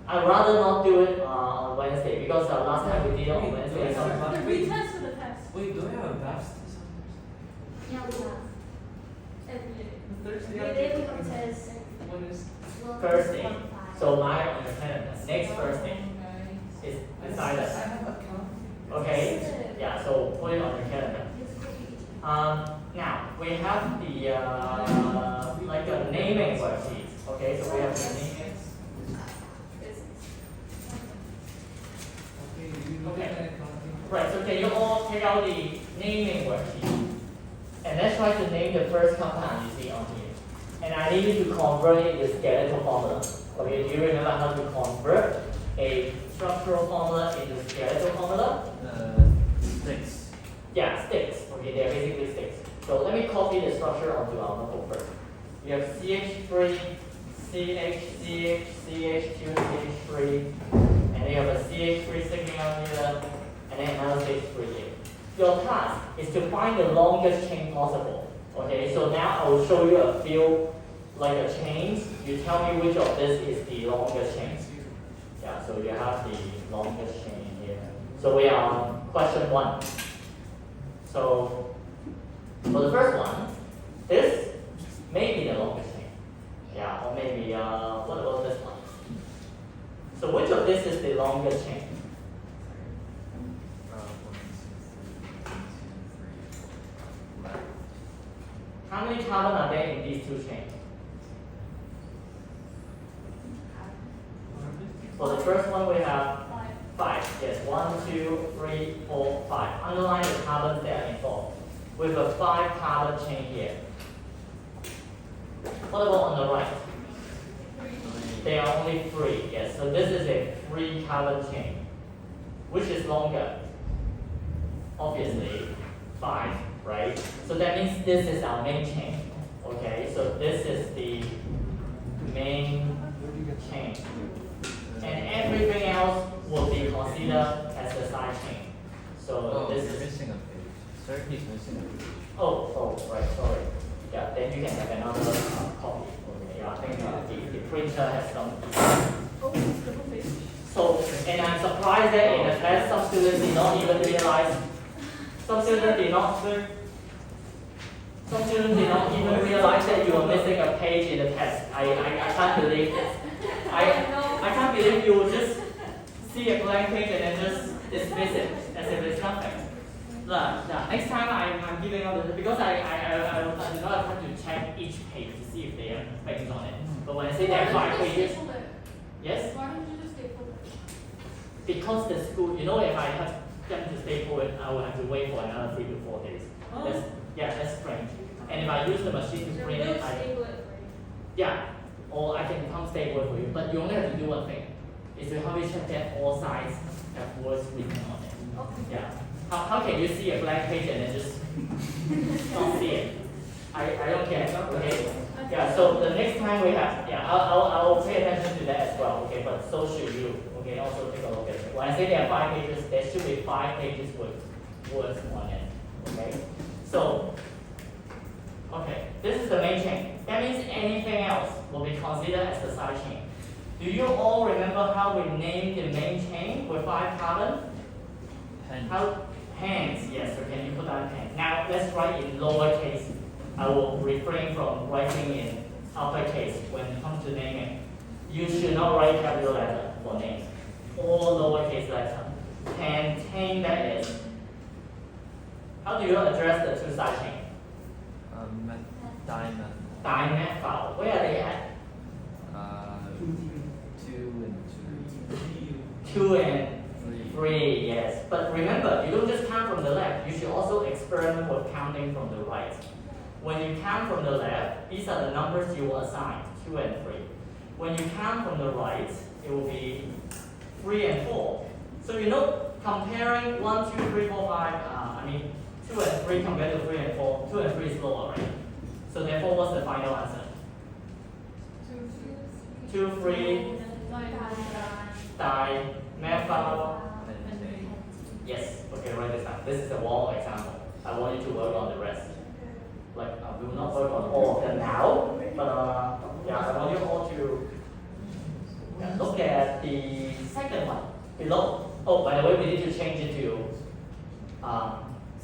I'd rather not do it on Wednesday because last time we did it on Wednesday. Wait, So wait, The retest or the test? Wait, do I have a BAPS test on Yeah, we have. Every day. Thursday? Every day we have test. When is? Thursday. So mark it on your calendar. Next Thursday is decided. I have account. Okay? Yeah, so put it on your calendar. Now we have the like a naming worksheet. Okay, so we have the naming. Okay, you look at accounting. Right, so can you all take out the naming worksheet? And let's try to name the first compound you see on here. And I need you to convert it into skeletal formula. Okay, do you remember how to convert a structural formula into skeletal formula? Six. Yeah, sticks. Okay, they're basically sticks. So let me copy the structure onto our notebook first. You have CH3, CH, CH, CH2, CH3, and then you have a CH3 sticking out here, and then another CH3 here. Your task is to find the longest chain possible. Okay, so now I will show you a few like a chains. You tell me which of this is the longest chain. Yeah, so you have the longest chain here. So we are on question 1. So for the first one, this may be the longest chain. Yeah, or maybe what about this one? So which of this is the longest chain? How many carbon are there in these two chains? For the first one, we have 5. Yes, 1, 2, 3, 4, 5. Underline the carbons that are involved. With a 5 carbon chain here. What about on the right? There are only 3. Yes, so this is a 3 carbon chain. Which is longer? Obviously, 5, right? So that means this is our main chain. Okay, so this is the main chain. And everything else will be considered as the side chain. So this is missing a page. Sir, he's missing a page. oh, right, sorry. Yeah, then you can have another copy. Okay, yeah, I think the printer has some. Oh, it's the whole page. So, and I'm surprised that in the test, some students did not even realize. Some students did not even realize that you were missing a page in the test. I can't believe this. I can't believe you would just see a blank page and then just dismiss it as if it's nothing. Next time I'm giving out the, because I do not have time to check each page to see if there are things on it. But when I say there are 5 pages, yes? Why don't you just staple it? Because the school, you know, if I have them to staple it, I will have to wait for another 3 to 4 days. Oh. That's strange. And if I use the machine to Sir, print we'll it, staple it for you. yeah, or I can come staple it for you. But you only have to do one thing. is to help you check that all sides have words written on it. Yeah. How can you see a blank page and then just not see it? I don't care. Okay. Yeah. So the next time we have, yeah, I'll pay attention to that as well. Okay. But so should you. Okay. Also take a look at it. When I say there are 5 pages, there should be 5 pages with words on it. Okay. So. Okay. This is the main chain. That means anything else will be considered as the side chain. Do you all remember how we named the main chain with 5 carbon? How? Hands, yes, so can you put down hands? Now let's write in lowercase. I will refrain from writing in uppercase when it comes to naming. You should not write capital letter for names. All lowercase letter. Contain that is. How do you address the 2 side chain? Dimethyl. Where are they at? 2 and 3, yes. But remember, you don't just count from the left. You should also experiment with counting from the right. When you count from the left, these are the numbers you will assign, 2 and 3. When you count from the right, it will be 3 and 4. So you know, comparing 1, 2, 3, 4, 5, 2 and 3 compared to 3 and 4, 2 and 3 is lower, right? So therefore, what's the final answer? 2, 3, dimethyl. Yes, okay, write this down. This is a one example. I want you to work on the rest. Like, we will not work on all of them now, but yeah, I want you all to look at the second one below. Oh, by the way, we need to change it to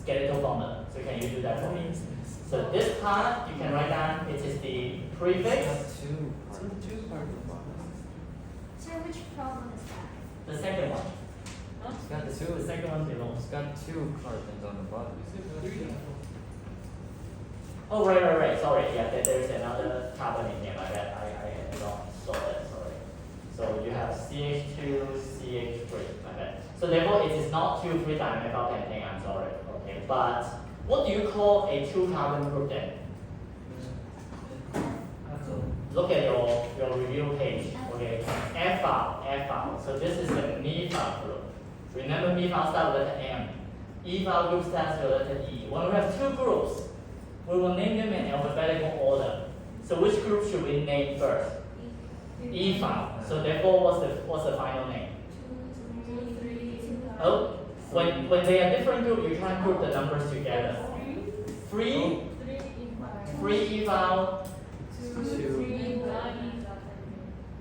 skeletal formula. So can you do that for me? So this part, you can write down, it is the prefix. So which problem is that? The second one. It's got The second one below. It's got 2 carbons on the bottom. Oh, right. Sorry. Yeah, there's another carbon in here. My bad. I not saw that. Sorry. So you have CH2, CH3. My bad. So therefore, it is not 2,3 dimethyl pentane. I'm sorry. Okay. But what do you call a 2 carbon group then? Look at your review page. Okay. Ethyl. So this is the methyl group. Remember, methyl starts with letter M. Ethyl group starts with letter E. When we have 2 groups, we will name them in alphabetical order. So which group should we name first? Ethyl. So therefore, what's the final name? 2, 3, Oh, when they are different groups, you can't group the numbers together. 3 ethyl. 2,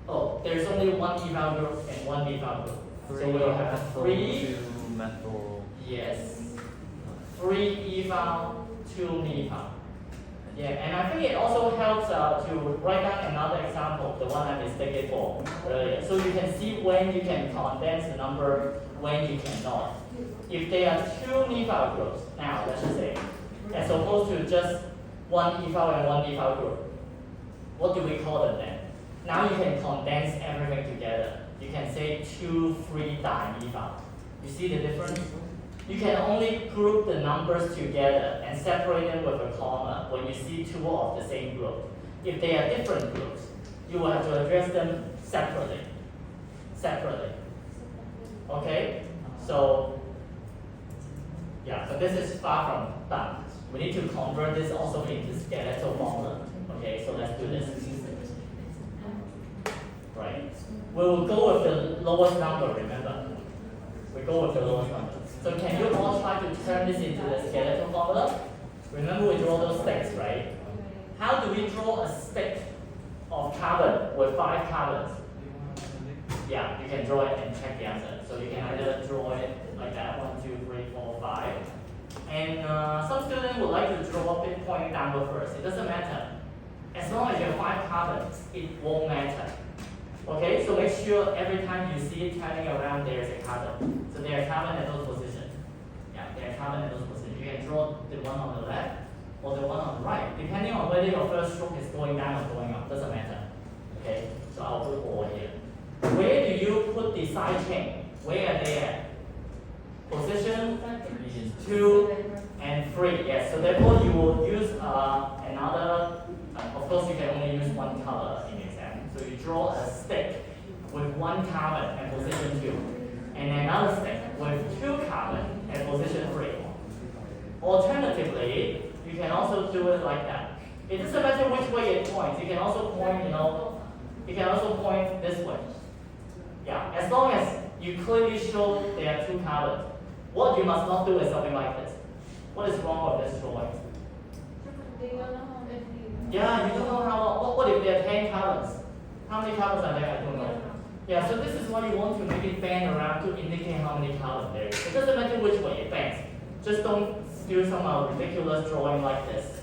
Oh, there's only 1 ethyl group and 1 methyl group. So we'll have 3. 2 methyl. Yes. 3 ethyl, 2 methyl. Yeah, and I think it also helps to write down another example, the one I mistaken for earlier. So you can see when you can condense the number, when you cannot. If there are 2 methyl groups, now let's just say, as opposed to just 1 ethyl and 1 methyl group, what do we call them then? Now you can condense everything together. You can say 2,3 dimethyl. You see the difference? You can only group the numbers together and separate them with a comma when you see 2 of the same group. If they are different groups, you will have to address them separately. Okay? So, yeah, so this is far from done. We need to convert this also into skeletal formula. Okay, so let's do this. Right. We will go with the lowest number, remember? We go with the lowest number. So can you all try to turn this into the skeletal formula? Remember we draw those sticks, right? How do we draw a stick of carbon with 5 carbons? Yeah, you can draw it and check the answer. So you can either draw it like that, 1, 2, 3, 4, 5. And some students would like to draw it pointing downward first. It doesn't matter. As long as you have 5 carbons, it won't matter. Okay, so make sure every time you see it turning around, there is a carbon. So there are carbon at those positions. Yeah, there are carbon at those positions. You can draw the one on the left or the one on the right, depending on whether your first stroke is going down or going up. Doesn't matter. Okay, so I'll put all here. Where do you put the side chain? Where are they at? Position 2 and 3. Yes, so therefore you will use another. Of course, you can only use one color in the exam. So you draw a stick with 1 carbon at position 2, and another stick with 2 carbon at position 3. Alternatively, you can also do it like that. It doesn't matter which way it points. You can also point, you can also point this way. Yeah, as long as you clearly show there are 2 carbons. What you must not do is something like this. What is wrong with this drawing? They don't know how many. Yeah, you don't know what if there are 10 carbons? How many carbons are there? I don't know. Yeah, so this is why you want to make it bend around to indicate how many carbons there is. It doesn't matter which way it bends. Just don't do some ridiculous drawing like this.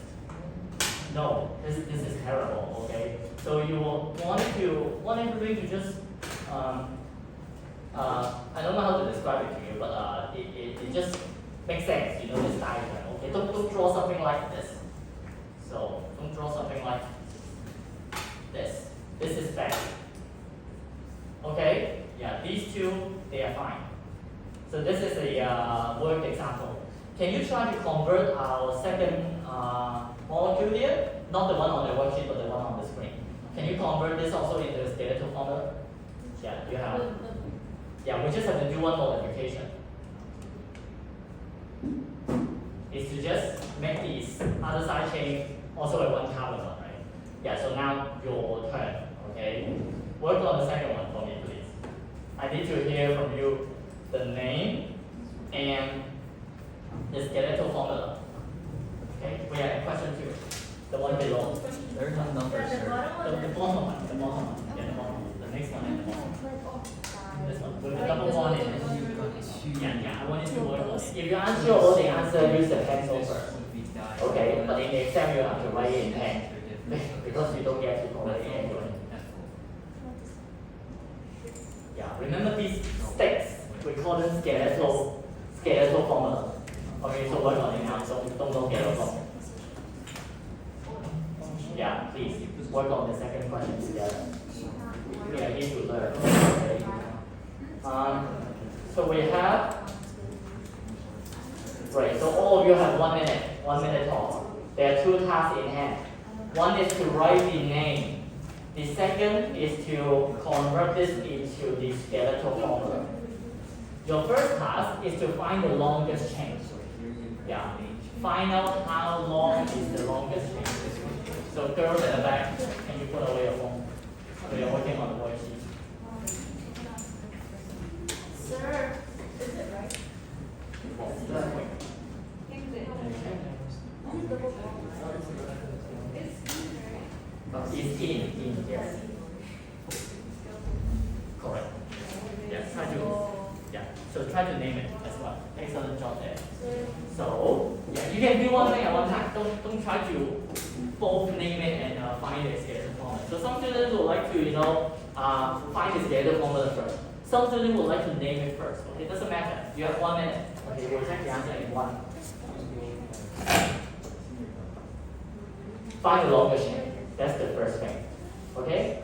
No, this is terrible, okay? So you will want everything to just, I don't know how to describe it to you, but it just makes sense, this diagram, okay? Don't draw something like this. So don't draw something like this. This is bad. Okay? Yeah, these two, they are fine. So this is a worked example. Can you try to convert our second molecule here? Not the one on the worksheet, but the one on the screen. Can you convert this also into a skeletal formula? Yeah, you have. Yeah, we just have to do one modification. Is to just make these other side chain also a 1 carbon one, right? Yeah, so now your turn, okay? Work on the second one for me, please. I need to hear from you the name and the skeletal formula. Okay, we are in question 2. The one below. There's no numbers, The sir. bottom one, the bottom one. Yeah, the bottom one. The next one and the bottom. This one, with the double bond in it. Yeah, I want you to work on it. If you unsure all the answer, use the pencil first. Okay, but in the exam you have to write it in pen. Because you don't get to correct it anyway. Yeah, remember these sticks, we call them skeletal formula. Okay, so work on it now, so don't get it wrong. Yeah, please, work on the second question together. Yeah, you need to learn. Okay. So we have, right, so all of you have 1 minute, 1 minute talk. There are 2 tasks in hand. One is to write the name. The second is to convert this into the skeletal formula. Your first task is to find the longest chain. Yeah, find out how long is the longest chain. So girls at the back, can you put away your phone? We are working on the worksheet. Sir, is it right? It's in, yes. Correct. Yes, so try to name it as well. Excellent job there. So, yeah, you can do one thing at one time. Don't try to both name it and find the skeletal formula. So some students would like to, find the skeletal formula first. Some students would like to name it first. Okay, it doesn't matter. You have 1 minute. Okay, we'll check the answer in 1. Find the longest chain. That's the first thing. Okay?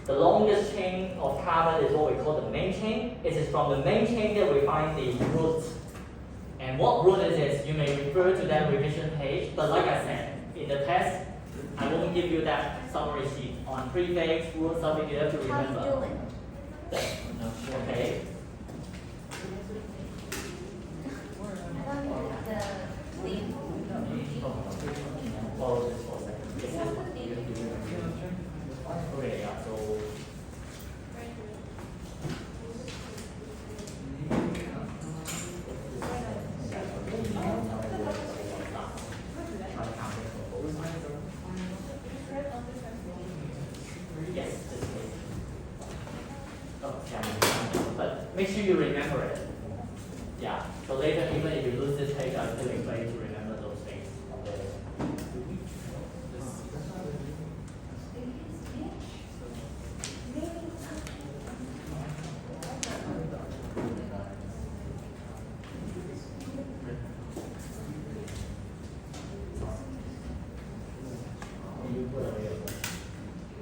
The longest chain of carbon is what we call the main chain. It is from the main chain that we find the root. And what root it is, you may refer to that revision page. But like I said, in the test, I won't give you that summary sheet on prefix, root, something you have to remember. How do you do it? Okay. I don't have the leaf. Follow this for a second. Okay, yeah, so yes, this way. Oh, yeah, but make sure you remember it. Yeah, so later, even if you lose this page, I'll still explain to remember those things on there.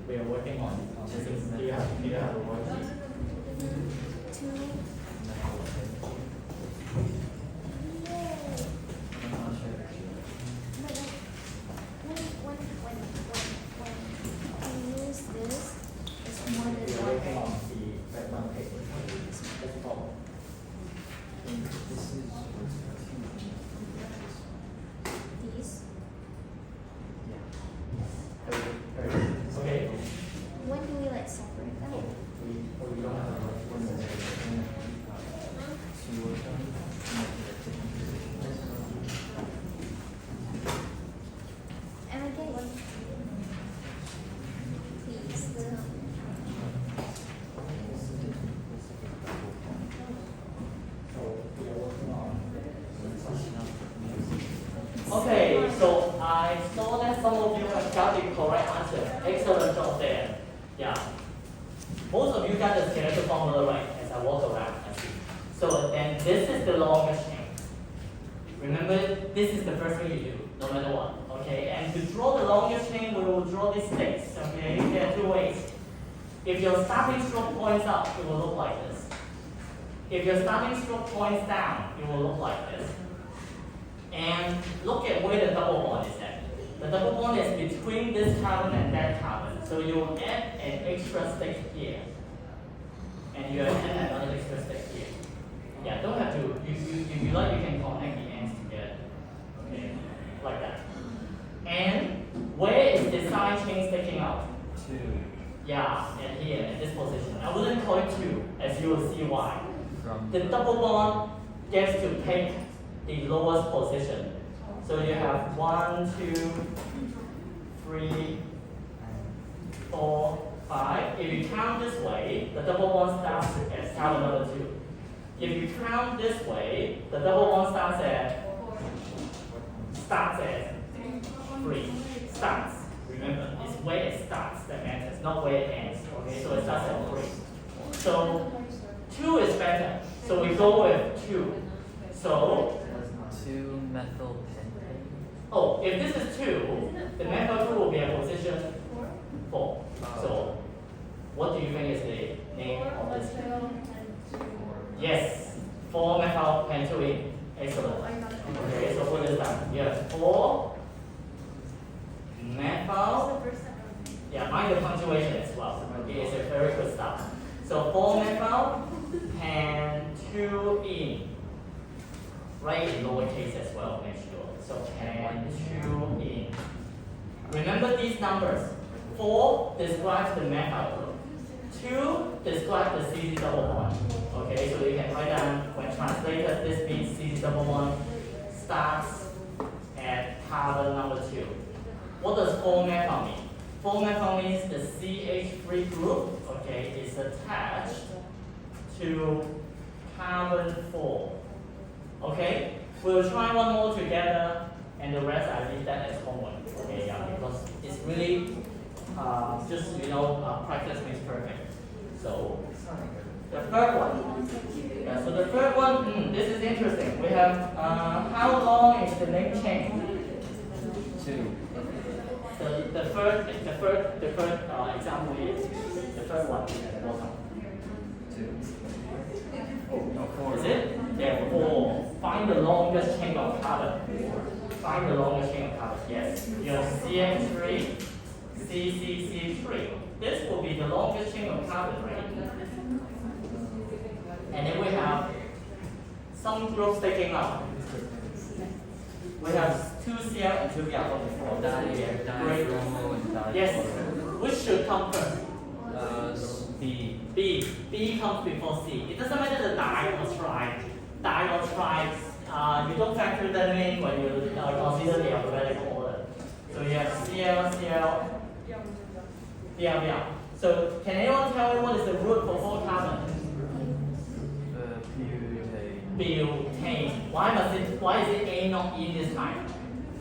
We are working on this. Do you have a worksheet? When you use this, some of you have got the correct answer. Excellent job there. Yeah. Most of you got the skeletal formula right as I walk around. I see. So then this is the longest chain. Remember, this is the first thing you do, no matter what. Okay, and to draw the longest chain, we will draw these sticks. Okay, there are two ways. If your starting stroke points up, it will look like this. If your starting stroke points down, it will look like this. And look at where the double bond is at. The double bond is between this carbon and that carbon. So you will add an extra stick here. And you add another extra stick here. Yeah, don't have to, if you like, you can connect the ends together. Okay, like that. And where is the side chain sticking out? 2. Yeah, and here, in this position. I wouldn't call it 2, as you will see why. From The double bond gets to pick the lowest position. So you have 1, 2, 3, 4, 5. If you count this way, the double bond starts at carbon number 2. If you count this way, the double bond starts at 3. Starts. Remember, it's where it starts that matters, not where it ends. Okay, so it starts at 3. So 2 is better. So we go with 2. So 2 methyl pentane. oh, if this is 2, the methyl 2 will be at position 4. So what do you think is the name of this? Yes, 4 methyl pentane. Excellent. Okay, so put this down. Yes, 4 methyl. Yeah, mind the punctuation as well. Okay, it's a very good start. So 4 methyl pentane. Write in lowercase as well, make sure. So pentane. Remember these numbers. 4 describes the methyl group. 2 describes the CC double bond. Okay, so you can write down when translated, this means CC double bond starts at carbon number 2. What does 4 methyl mean? 4 methyl means the CH3 group, okay, is attached to carbon 4. Okay, we'll try one more together, and the rest I leave that as homework. Okay, yeah, because it's really just practice makes perfect. So the third one. Yeah, so the third one, this is interesting. We have how long is the link chain? 2. The third example is the third one. 2. Oh, 4. Is it? Yeah, 4. Find the longest chain of carbon. Find the longest chain of carbon. Yes. You have CH3, CCC3. This will be the longest chain of carbon, right? And then we have some groups sticking up. We have 2 Cl and 2 Br from before. Great. Yes. Which should come first? B. B comes before C. It doesn't matter the di or tri. Di or tri, you don't factor that in when you consider the alphabetical order. So you have Cl, Br. So can anyone tell me what is the root for 4 carbon? Butane. Why is it A not E this time?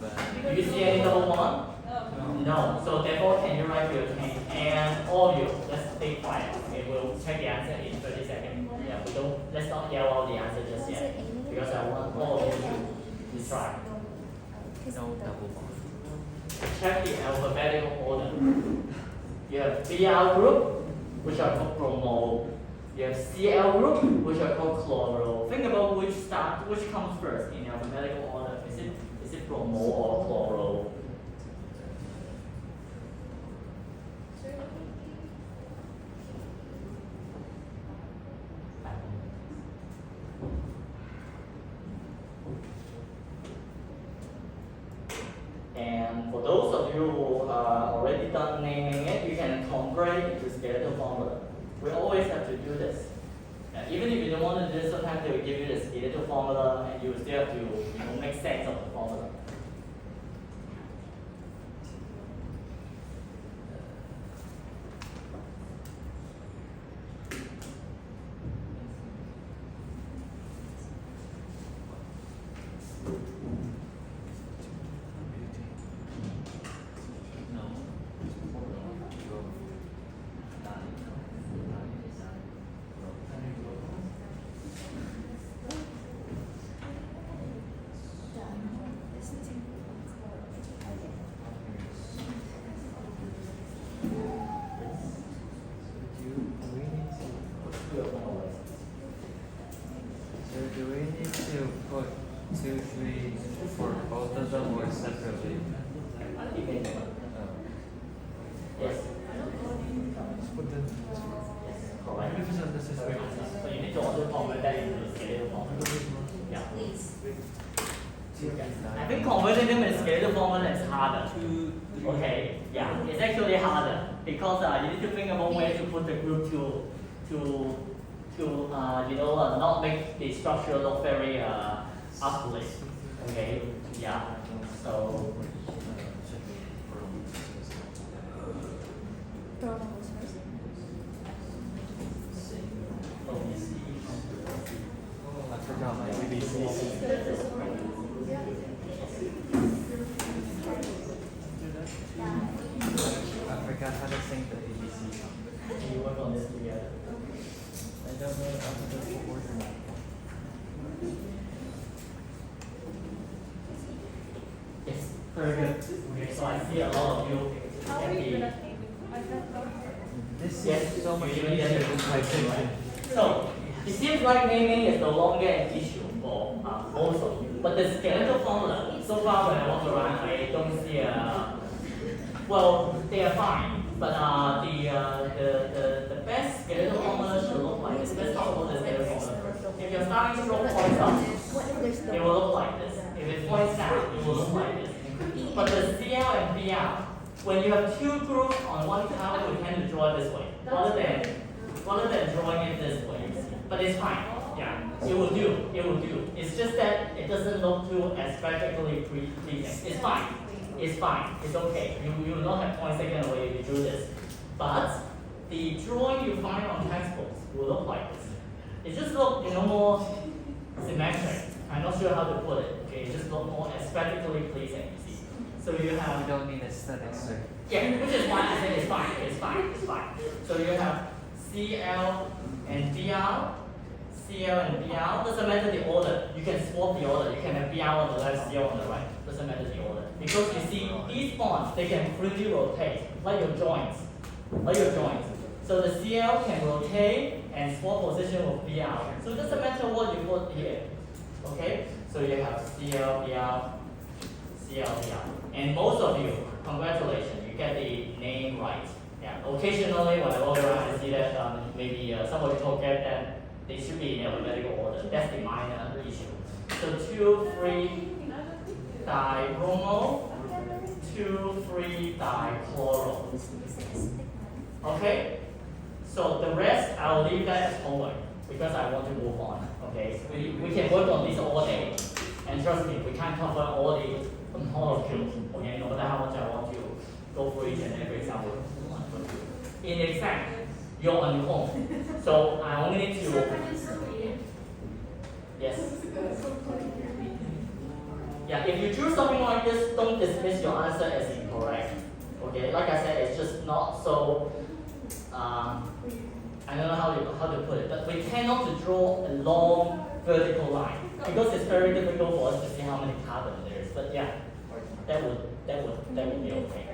Do you see any double bond? No. So therefore, can you write butane? And all of you, let's stay quiet. Okay, we'll check the answer in 30 seconds. Yeah, let's not yell out the answer just yet, because I want all of you to try. No double bond. Check the alphabetical order. You have Br group, which are called bromo. You have Cl group, which are called chloro. Think about which comes first in alphabetical order. Is it bromo or chloro? And for those of you who are already done naming it, you can convert it into skeletal formula. We always have to do this. Even if you don't want to do this, sometimes they will give you the skeletal formula, and you will still have to make sense of the formula. skeletal formula. Yeah. Please. I think converting them in skeletal formula is harder. Okay, yeah, it's actually harder because you need to think about where to put the group to not make the structure look very ugly. Okay, yeah. So I forgot my ABCs. I forgot how to sing the ABCs. you work on this together. I don't know the alphabetical order. Yes, very good. Okay, so I see a lot of you How can are you be. gonna take? I don't know. This Yes, is so much you even easier get than it. typing. So, it seems like naming is no longer an issue for most of you. But the skeletal formula, so far when I walk around, I don't see well, they are fine. But the best skeletal formula should look like this. Let's talk about the skeletal formula first. If your starting stroke points up, it will look like this. If it points down, it will look like this. But the CL and BL, when you have two groups on one tower, we tend to draw it this way, rather than drawing it this way. But it's fine. Yeah, it will do. It will do. It's just that it doesn't look too aesthetically pleasing. It's fine. It's fine. It's okay. You will not have points taken away if you do this. But the drawing you find on textbooks will look like this. It just look more symmetric. I'm not sure how to put it. Okay, it just look more aesthetically pleasing. You see. So you have. You don't need aesthetics, sir. Yeah, which is why I say it's fine. It's fine. It's fine. So you have CL and BR. CL and BR, doesn't matter the order. You can swap the order. You can have BR on the left, CL on the right. Doesn't matter the order. Because you see, these bonds, they can freely rotate, like your joints. So the CL can rotate and swap position with BR. So it doesn't matter what you put here. Okay? So you have CL, BR, CL, BR. And most of you, congratulations, you get the name right. Yeah. Occasionally, when I walk around, I see that maybe somebody forget that they should be in alphabetical order. That's the minor issue. So 2,3-dibromo, 2,3-dichloro. Okay? So the rest, I'll leave that as homework because I want to move on. Okay? We can work on this all day. And trust me, we can't cover all of you. Okay? No matter how much I want to go through each and every example. In exam, you're on home. So I only need to. Yes. Yeah, if you choose something like this, don't dismiss your answer as incorrect. Okay, like I said, it's just not so. I don't know how to put it, but we tend not to draw a long vertical line because it's very difficult for us to see how many carbon there is. But yeah, that would be okay.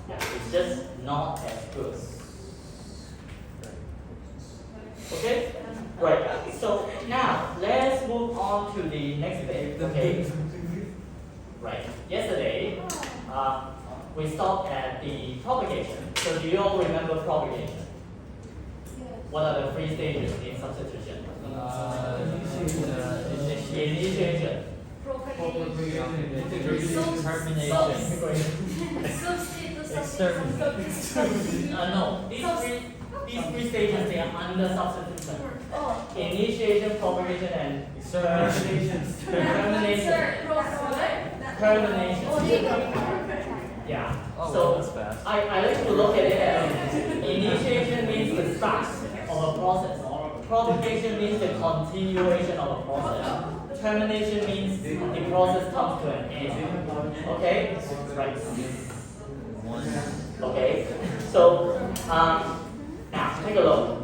Yeah, it's just not as good. Okay? Right. So now let's move on to the next page. Okay. Right. Yesterday, we stopped at the propagation. So do you all remember propagation? What are the three stages in substitution? Initiation. Termination. No. These three stages, they are under substitution. Initiation, propagation, and termination. Yeah. Oh, So that's fast. I like to look at it as initiation means the start of a process. Propagation means the continuation of a process. Termination means the process comes to an end. Okay? Right. Okay. So now take a look.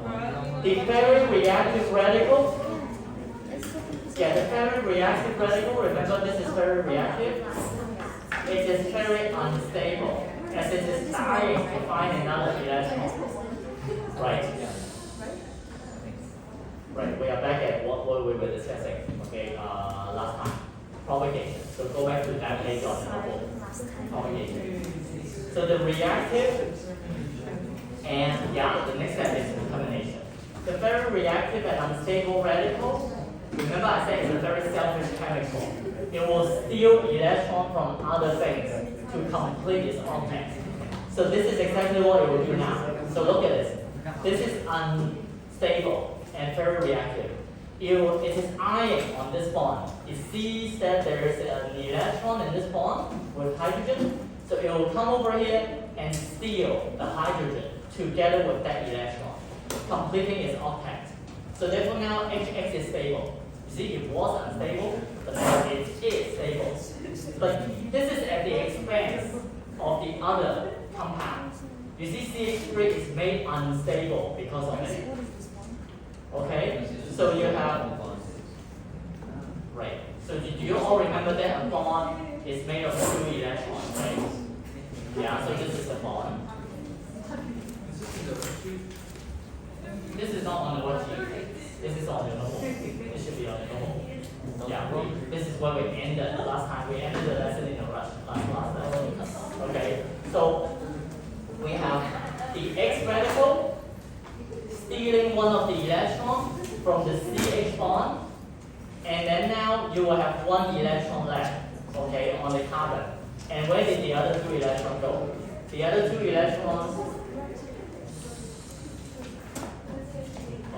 The very reactive radical. Yeah, the very reactive radical. Remember, this is very reactive. It is very unstable, as it is dying to find another electron. Right. Right. We are back at what we were discussing. Okay. Last time, propagation. So go back to that page on the notebook. Propagation. So the reactive, and yeah, the next step is termination. The very reactive and unstable radical Remember I said it's a very selfish chemical. It will steal electron from other things to complete its octet. So this is exactly what it will do now. So look at this. This is unstable and very reactive. It is eyeing on this bond. It sees that there is an electron in this bond with hydrogen. So it will come over here and steal the hydrogen together with that electron, completing its octet. So therefore now HX is stable. You see, it was unstable, but now it is stable. But this is at the expense of the other compounds. You see, CH3 is made unstable because of it. Okay? So you have, right. So do you all remember that a bond is made of 2 electrons, right? Yeah, so this is the bond. This is not on the worksheet. This is on the normal. It should be on the normal. Yeah, this is where we ended last time. We ended the lesson in a rush last lesson. Okay, so we have the X radical stealing one of the electrons from the CH bond, and then now you will have 1 electron left, okay, on the carbon. And where did the other 2 electrons go? The other 2 electrons,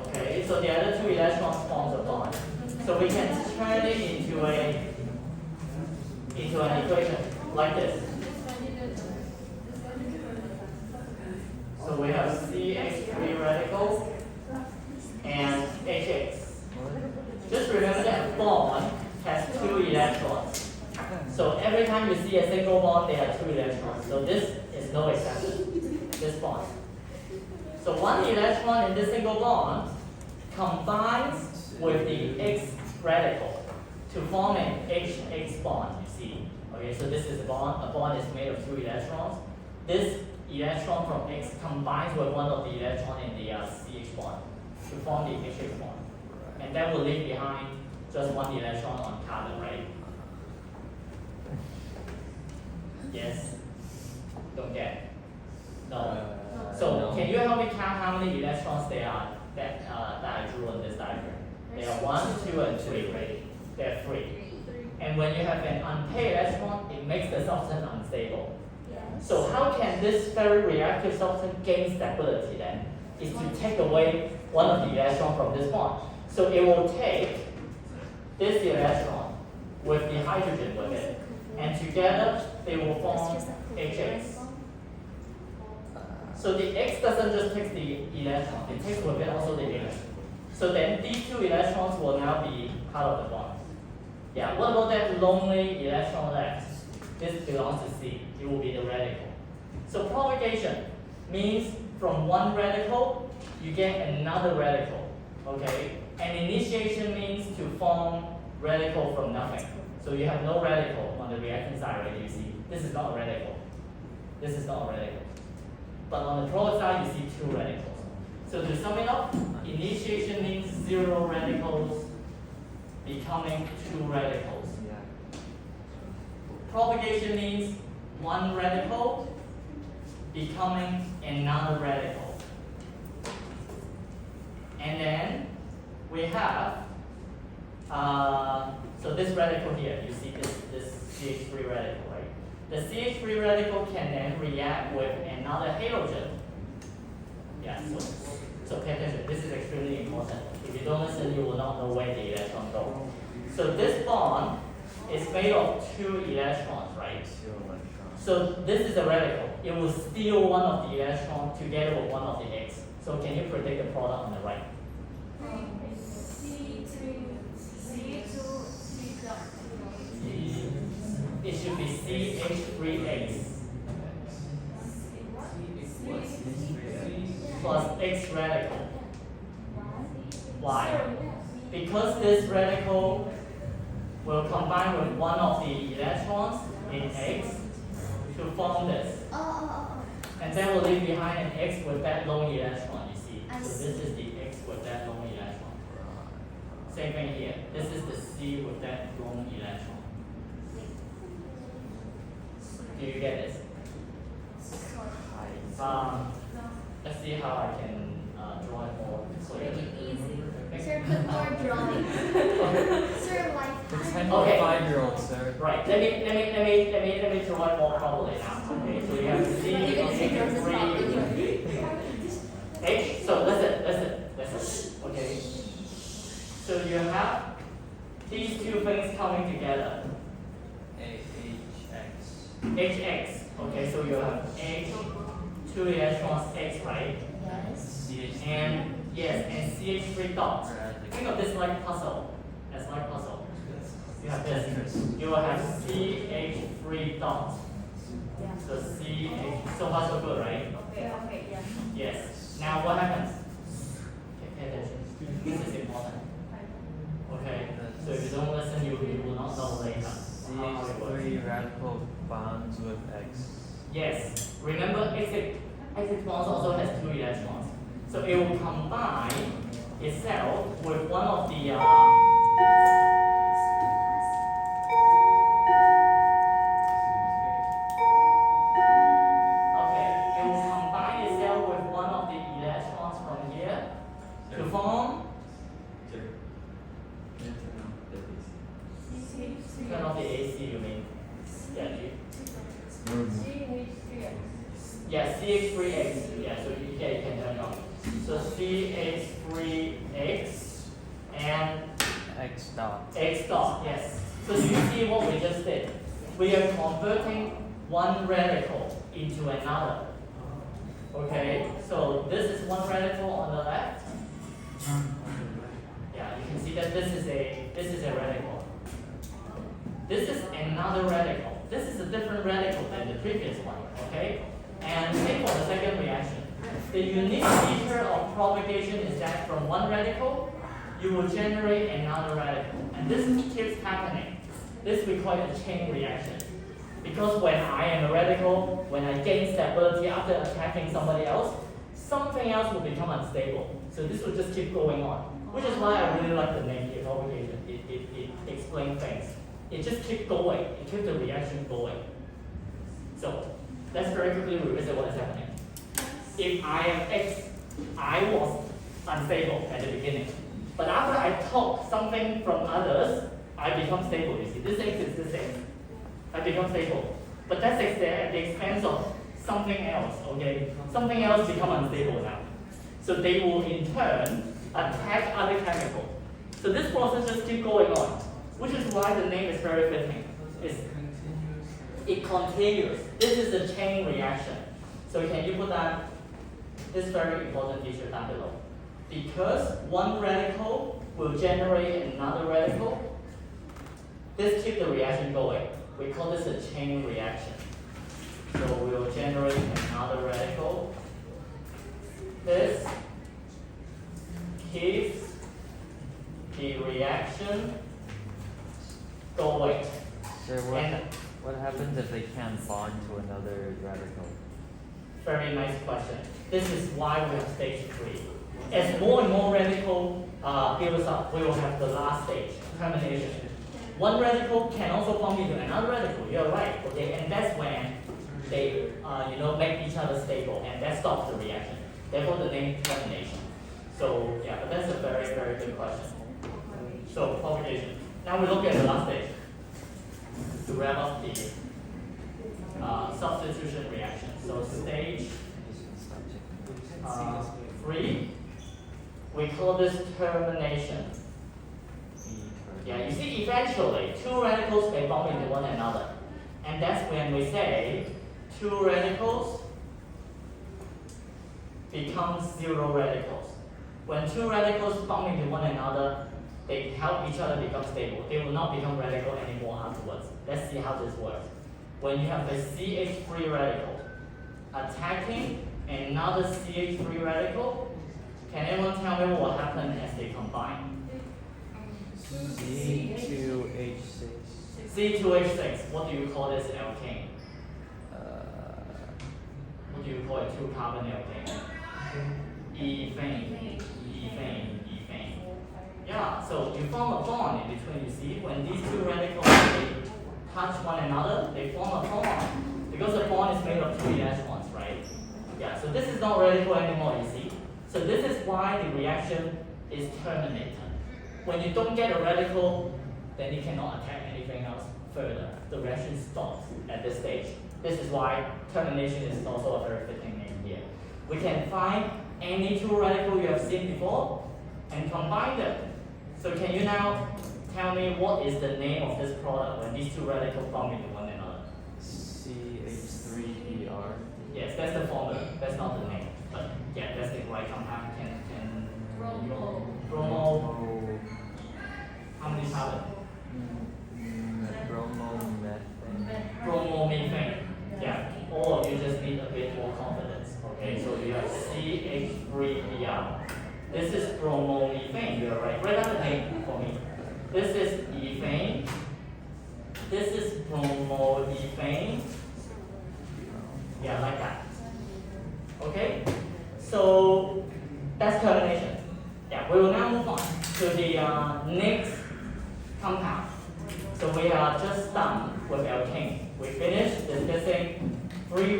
okay, so the other 2 electrons form the bond. So we can turn it into an equation like this. So we have CH3 radical and HX. Just remember that a bond has 2 electrons. So every time you see a single bond, there are 2 electrons. So this is no exception, this bond. So 1 electron in this single bond combines with the X radical to form an HX bond, you see. Okay, so this is a bond. A bond is made of 2 electrons. This electron from X combines with one of the electrons in the CH bond to form the HX bond. And that will leave behind just 1 electron on carbon, right? Yes? Don't get? No. So can you help me count how many electrons there are that I drew on this diagram? There are 1, 2, and 3, right? There are 3. And when you have an unpaired electron, it makes the substance unstable. So how can this very reactive substance gain stability then? Is to take away one of the electrons from this bond. So it will take this electron with the hydrogen with it, and together they will form HX. So the X doesn't just take the electron, it takes with it also the electron. So then these 2 electrons will now be part of the bond. Yeah, what about that lonely electron left? This belongs to C. It will be the radical. So propagation means from 1 radical, you get another radical. Okay? And initiation means to form radical from nothing. So you have no radical on the reactant side, right? You see, this is not a radical. This is not a radical. But on the product side, you see 2 radicals. So to sum it up, initiation means 0 radicals becoming 2 radicals. Propagation means 1 radical becoming another radical. And then we have, so this radical here, you see this CH3 radical, right? The CH3 radical can then react with another halogen. Yeah, so pay attention, this is extremely important. If you don't listen, you will not know where the electrons go. So this bond is made of 2 electrons, right? So this is a radical. It will steal one of the electrons together with one of the X. So can you predict the product on the right? It should be CH3X plus X radical. Why? Because this radical will combine with one of the electrons in X to form this. And then we'll leave behind an X with that lone electron, you see. So this is the X with that lone electron. Same thing here. This is the C with that lone electron. Do you get this? Let's see how I can draw it more clearly. Make it easy. Sir, put more drawing. Sir, like. Pretend Okay. we're 5-year-olds, sir. Right. Let me draw it more properly now. Okay. So you have C H3 H. So listen. Okay. So you have these two things coming together. HX. Okay. So you have H, 2 electrons X, right? Yes. And yes, and CH3 dots. Think of this like puzzle. As like puzzle. You have this. You will have CH3 dots. So CH. So far so good, right? Okay, yeah. Yes. Now what happens? Okay, pay attention. This is important. Okay. So if you don't listen, you will not know later how it works. CH3 radical bonds with X. Yes. Remember, exit bonds also has 2 electrons. So it will combine itself with one of the it will combine itself with one of the electrons from here to form. Turn off the AC, you mean? Yeah, yeah, CH3X. Yeah, so you can turn it off. So CH3X and X dot. X dot, yes. So do you see what we just did? We are converting one radical into another. Okay, so this is one radical on the left. Yeah, you can see that this is a radical. This is another radical. This is a different radical than the previous one. Okay, and same for the second reaction. The unique feature of propagation is that from one radical, you will generate another radical. And this keeps happening. This we call it a chain reaction. Because when I am a radical, when I gain stability after attacking somebody else, something else will become unstable. So this will just keep going on. Which is why I really like the name here, propagation. It explains things. It just keeps going. It keeps the reaction going. So let's very quickly revisit what is happening. If I am X, I was unstable at the beginning. But after I took something from others, I become stable. You see, this X is this X. I become stable. But that's at the expense of something else, okay? Something else become unstable now. So they will in turn attack other chemicals. So this process just keeps going on, which is why the name is very fitting. It continues. This is a chain reaction. So can you put that, this very important feature down below? Because one radical will generate another radical, this keeps the reaction going. We call this a chain reaction. So we'll generate another radical. This keeps the reaction going. So what happens if they can't bond to another radical? Very nice question. This is why we have stage 3. As more and more radical builds up, we will have the last stage, termination. One radical can also form into another radical. You're right, okay? And that's when they, make each other stable, and that stops the reaction. Therefore, the name termination. So yeah, but that's a very, very good question. So propagation. Now we look at the last stage to wrap up the substitution reaction. So stage 3, we call this termination. Yeah, you see, eventually, 2 radicals may bump into one another. And that's when we say 2 radicals become 0 radicals. When 2 radicals bump into one another, they help each other become stable. They will not become radical anymore afterwards. Let's see how this works. When you have a CH3 radical attacking another CH3 radical, can anyone tell me what will happen as they combine? C2H6. C2H6, what do you call this alkane? What do you call it? 2 carbon alkane? Ethane. Yeah, so you form a bond in between, you see, when these 2 radicals they touch one another, they form a bond. Because the bond is made of 2 electrons, right? Yeah, so this is not radical anymore, you see. So this is why the reaction is terminated. When you don't get a radical, then you cannot attack anything else further. The reaction stops at this stage. This is why termination is also a very fitting name here. We can find any two radicals you have seen before and combine them. So can you now tell me what is the name of this product when these two radicals bump into one another? CH3ER. Yes, that's the formula. That's not the name. But yeah, that's the right compound. Bromo. Bromo. How many carbon? Bromomethane. Bromomethane. Yeah. All of you just need a bit more confidence. Okay, so you have CH3ER. This is bromomethane. You're right. Write down the name for me. This is ethane. This is bromomethane. Yeah, like that. Okay? So that's termination. Yeah, we will now move on to the next compound. So we are just done with alkane. We finished discussing three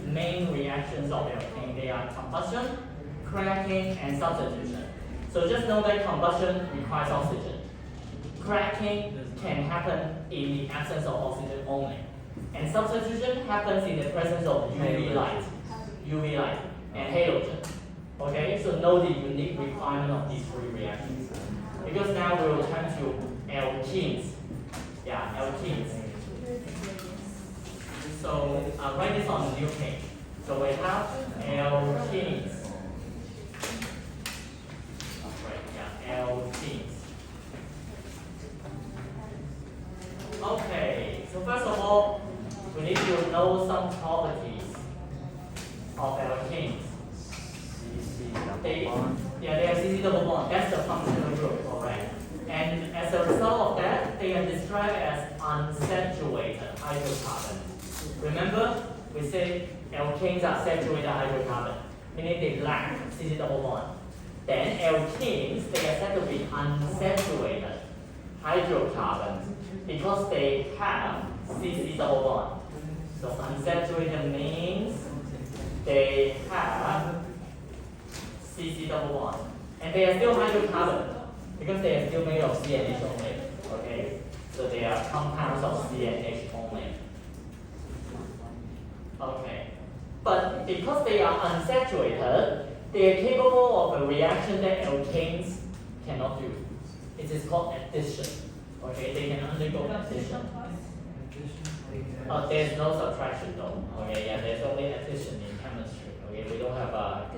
main reactions of alkane. They are combustion, cracking, and substitution. So just know that combustion requires oxygen. Cracking can happen in the absence of oxygen only. And substitution happens in the presence of UV light and halogen. Okay, so know the unique requirement of these three reactions. Because now we will turn to alkenes. Yeah, alkenes. So write this on the new page. So we have alkenes. Right, yeah, alkenes. Okay, so first of all, we need to know some properties of alkenes. They are CC double bond. That's the functional group, alright. And as a result of that, they are described as unsaturated hydrocarbons. Remember, we say alkanes are saturated hydrocarbon, meaning they lack CC double bond. Then alkenes, they are said to be unsaturated hydrocarbons because they have CC double bond. So unsaturated means they have CC double bond. And they are still hydrocarbon because they are still made of CNH only. Okay? So they are compounds of CNH only. Okay. But because they are unsaturated, they are capable of a reaction that alkanes cannot do. It is called addition. Okay, they can undergo addition. There's no subtraction though. Okay, yeah, there's only addition in chemistry. Okay, we don't have a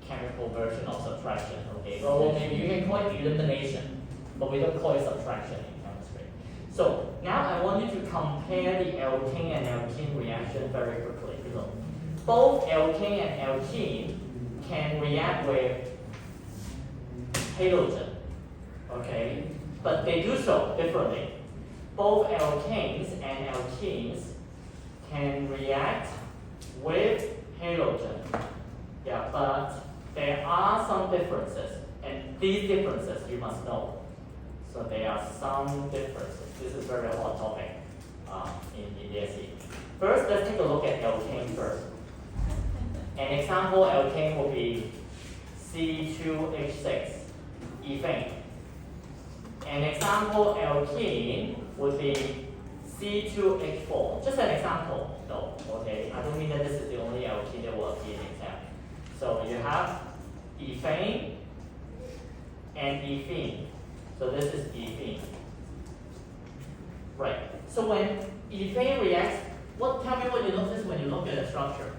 chemical version of subtraction. Okay, well maybe you can call it elimination, but we don't call it subtraction in chemistry. So now I want you to compare the alkane and alkene reaction very quickly. Look, both alkane and alkene can react with halogen. Okay, but they do so differently. Both alkanes and alkenes can react with halogen. Yeah, but there are some differences, and these differences you must know. So there are some differences. This is a very hot topic in DSE. First, let's take a look at alkane first. An example alkane will be C2H6, ethane. An example alkene would be C2H4. Just an example, though. Okay, I don't mean that this is the only alkene that will appear in the exam. So you have ethane and ethene. So this is ethene. Right. So when ethane reacts, tell me what you notice when you look at the structure.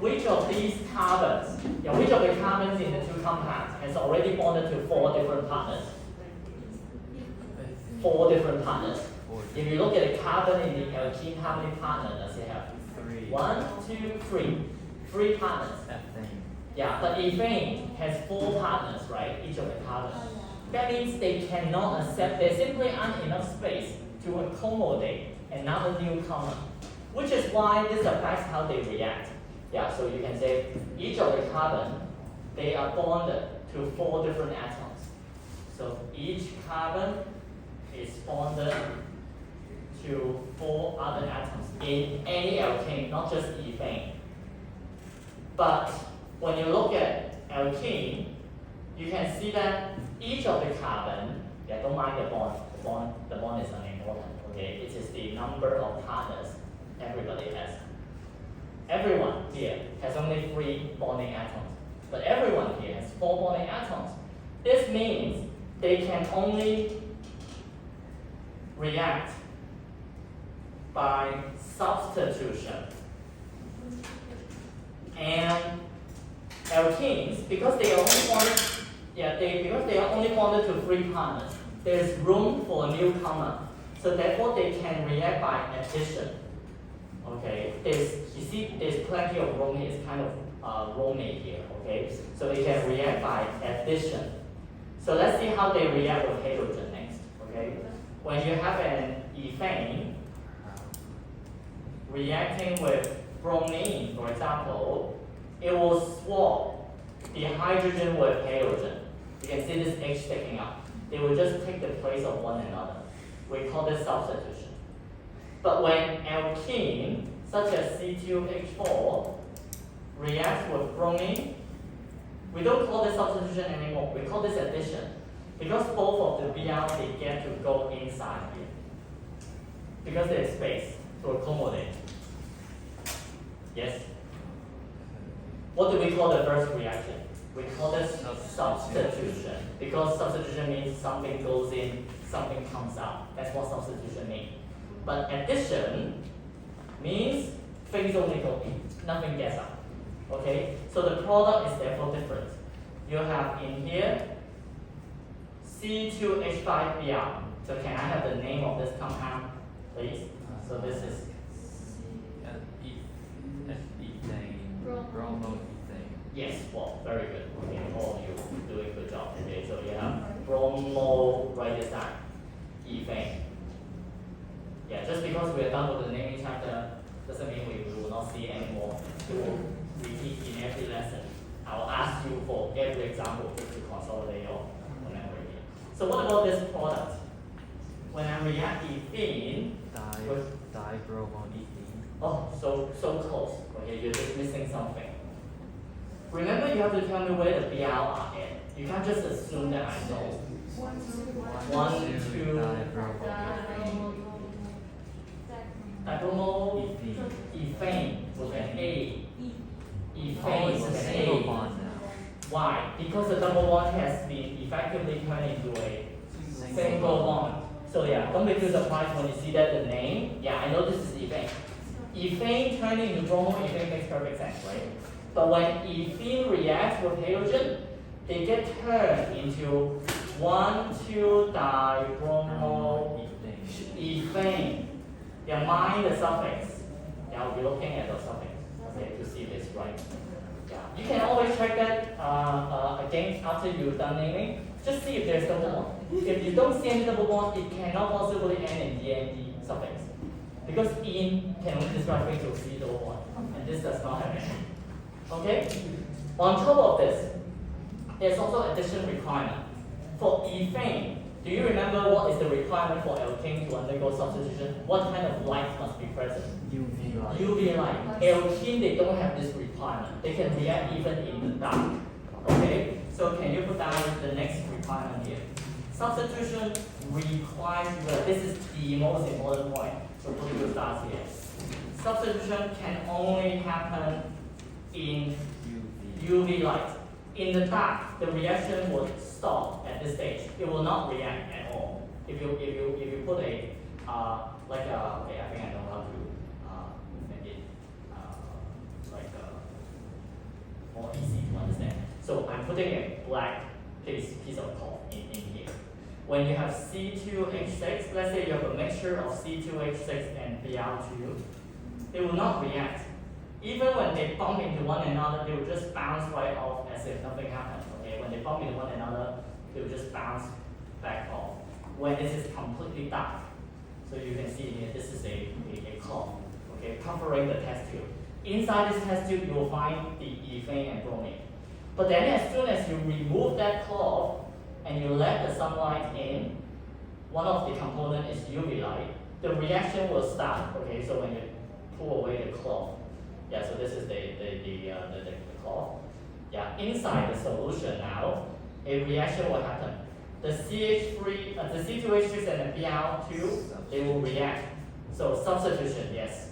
Which of these carbons, which of the carbons in the two compounds has already bonded to 4 different partners? 4 different partners. If you look at the carbon in the alkene, how many partners does it have? 3. 1, 2, 3. 3 partners. Ethane. Yeah, but ethane has 4 partners, right? Each of the carbons. That means they cannot accept, there simply aren't enough space to accommodate another newcomer. Which is why this affects how they react. Yeah, so you can say each of the carbon, they are bonded to 4 different atoms. So each carbon is bonded to 4 other atoms in any alkane, not just ethane. But when you look at alkene, you can see that each of the carbon, yeah, don't mind the bond. The bond is unimportant. Okay, it is the number of partners everybody has. Everyone here has only 3 bonding atoms, but everyone here has 4 bonding atoms. This means they can only react by substitution. And alkenes, because they are only bonded, because they are only bonded to 3 partners, there is room for a newcomer. So therefore, they can react by addition. Okay, you see, there's plenty of bromine. It's kind of bromate here. Okay, so they can react by addition. So let's see how they react with hydrogen next. Okay, when you have an ethane reacting with bromine, for example, it will swap the hydrogen with hydrogen. You can see this H sticking up. They will just take the place of one another. We call this substitution. But when alkene, such as C2H4, reacts with bromine, we don't call this substitution anymore. We call this addition. Because both of the Br, they get to go inside here. Because there's space to accommodate. Yes? What do we call the first reaction? We call this substitution. Because substitution means something goes in, something comes out. That's what substitution means. But addition means things only go in, nothing gets out. Okay? So the product is therefore different. You have in here C2H5Br. So can I have the name of this compound, please? So this is Bromoethane. yes, well, very good. Okay, all of you doing a good job. Okay, so you have bromo, write this down, ethane. Yeah, just because we are done with the naming chapter doesn't mean we will not see any more. We will repeat in every lesson. I will ask you for every example just to consolidate your memory here. So what about this product? When I react ethene with Dibromoethane. oh, so close. Okay, you're just missing something. Remember, you have to tell me where the Br are in. You can't just assume that I know. 1, 2, dibromo ethane with an A. Ethane It's a with an single A. bond now. Why? Because the double bond has been effectively turned into a single bond. So yeah, don't be too surprised when you see that the name. Yeah, I know this is ethane. Ethane turning into bromoethane makes perfect sense, right? But when ethene reacts with hydrogen, they get turned into 1,2-dibromoethane. Yeah, mind the suffix. Yeah, I'll be looking at the suffix, okay, to see if it's right. Yeah, you can always check that again after you've done naming. Just see if there's double bond. If you don't see any double bond, it cannot possibly end in DND suffix. Because in can only describe things with C double bond, and this does not have any. Okay? On top of this, there's also addition requirement. For ethane, do you remember what is the requirement for alkane to undergo substitution? What kind of light must be present? UV light. UV light. Alkene, they don't have this requirement. They can react even in the dark. Okay? So can you put down the next requirement here? Substitution requires, this is the most important point. So put the stars here. Substitution can only happen in UV light. In the dark, the reaction would stop at this stage. It will not react at all. If you put a okay, I think I know how to make it more easy to understand. So I'm putting a black piece of cloth in here. When you have C2H6, let's say you have a mixture of C2H6 and Br2, they will not react. Even when they bump into one another, they will just bounce right off as if nothing happened. Okay, when they bump into one another, they will just bounce back off. When this is completely dark, so you can see here, this is a cloth, okay, covering the test tube. Inside this test tube, you will find the ethane and bromine. But then as soon as you remove that cloth and you let the sunlight in, one of the components is UV light, the reaction will start. Okay, so when you pull away the cloth, yeah, so this is the cloth. Yeah, inside the solution now, a reaction will happen. The CH3, the C2H6 and the Br2, they will react. So substitution, yes.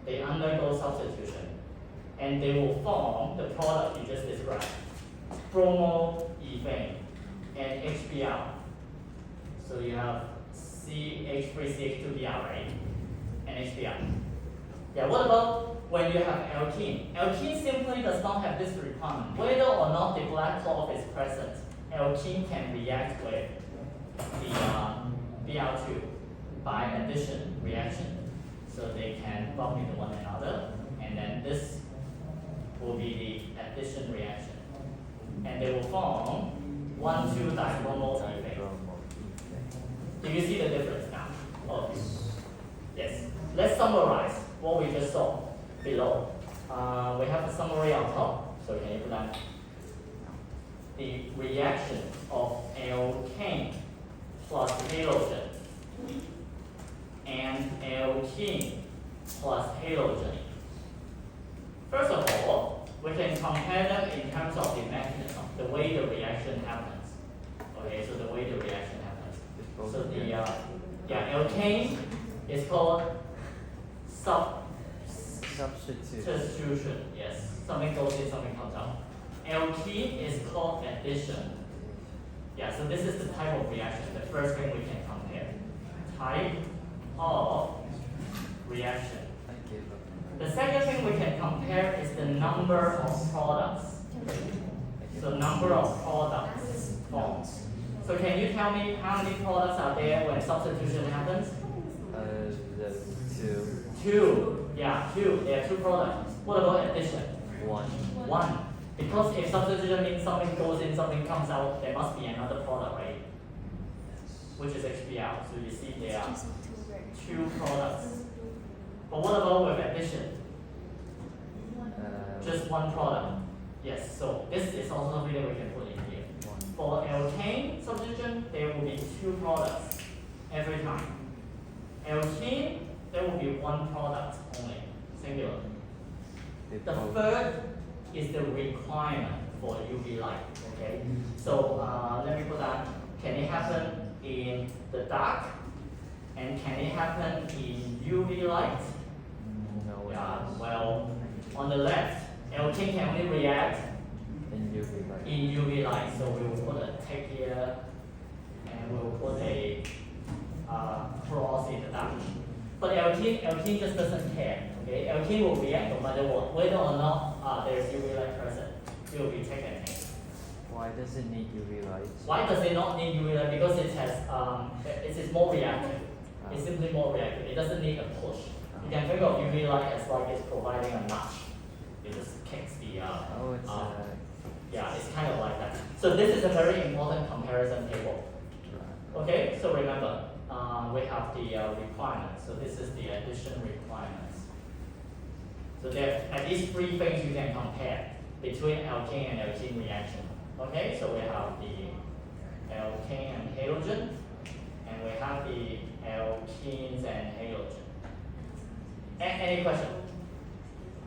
They undergo substitution. And they will form the product you just described. Bromoethane and HBr. So you have CH3CH2Br, right? And HBr. Yeah, what about when you have alkene? Alkene simply does not have this requirement. Whether or not the black cloth is present, alkene can react with the Br2 by addition reaction. So they can bump into one another, and then this will be the addition reaction. And they will form 1,2-dibromoethane. Do you see the difference now? Oh, yes. Let's summarize what we just saw below. We have a summary on top. So can you put that? The reaction of alkane plus halogen and alkene plus halogen. First of all, we can compare them in terms of the mechanism, the way the reaction happens. Okay, so the way the reaction happens. So the alkane is called substitution. Yes, something goes in, something comes out. Alkene is called addition. Yeah, so this is the type of reaction. The first thing we can compare. Type of reaction. The second thing we can compare is the number of products. So number of products formed. So can you tell me how many products are there when substitution happens? The two. Two. Yeah, two. There are two products. What about addition? One. Because if substitution means something goes in, something comes out, there must be another product, right? Which is HBr. So you see there are two products. But what about with addition? Just one product. Yes, so this is also something that we can put in here. For alkane substitution, there will be two products every time. Alkene, there will be one product only, singular. The third is the requirement for UV light, okay? So let me put that, can it happen in the dark? And can it happen in UV light? No. Yeah, well, on the left, alkene can only react in UV light. So we will put a tick here, and we'll put a cross in the dark. But alkene just doesn't care. Okay, alkene will react no matter what, whether or not there is UV light present. It will be tick and tick. Why does it need UV light? Why does it not need UV light? Because it has it is more reactive. It's simply more reactive. It doesn't need a push. You can think of UV light as like it's providing a nudge. It just kicks the yeah, it's kind of like that. So this is a very important comparison table. Okay, so remember, we have the requirements. So this is the addition requirements. So there are at least three things you can compare between alkane and alkene reaction. Okay, so we have the alkane and halogen, and we have the alkenes and halogen. Any question?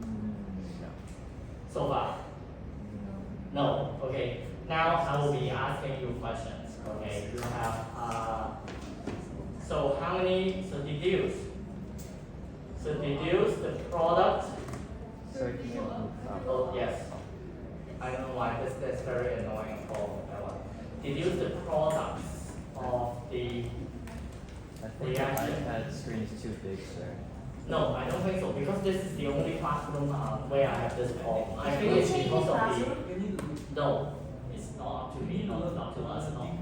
No. So far? No. Okay. Now I will be asking you questions. Okay. You have so how many? So deduce. So deduce the product. Sorry, can you move up? Oh yes. I don't know why that's very annoying for that one. Deduce the products of the I think the reaction. iPad screen is too big, sir. No, I don't think so, because this is the only classroom where I have this problem. I think it's because of the. No, it's not up to me, not up to us, no.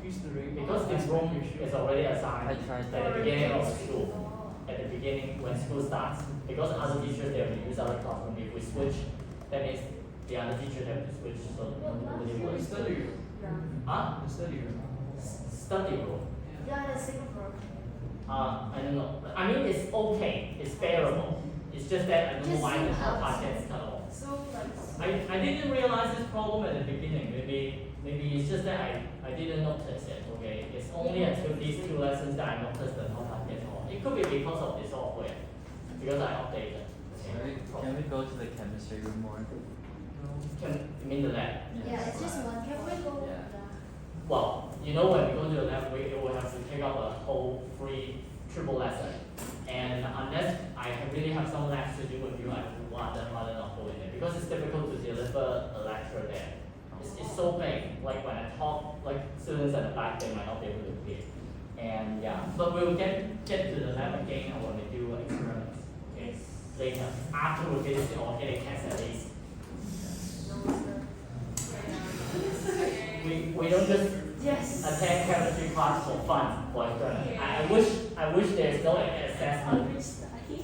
Because this room is already assigned I tried at the beginning of school. At the beginning when school starts. Because other teachers they will use other classroom. If we switch, that means the other teachers have to switch, so nobody will. Huh? Study room. Yeah, the second floor. I don't know. I mean, it's okay. It's bearable. It's just that I don't know why the top part gets cut off. So like. I didn't realize this problem at the beginning. Maybe it's just that I didn't notice it. Okay, it's only until these two lessons that I noticed the top part gets off. It could be because of the software, because I updated. Sorry, can we go to the chemistry room more? You mean the lab? Yeah, it's just one. Can we go? Yeah. Well, you know when we go to the lab, we will have to take up a whole free triple lesson. And unless I really have some labs to do with you, I would rather not go in there because it's difficult to deliver a lecture there. It's so big. Like when I talk, like students at the back, they might not be able to hear. And yeah, but we'll get to the lab again when we do experiments. Okay, later after we finish the organic test at least. We don't just attend chemistry class for fun, for experiment. I wish there's no assessment.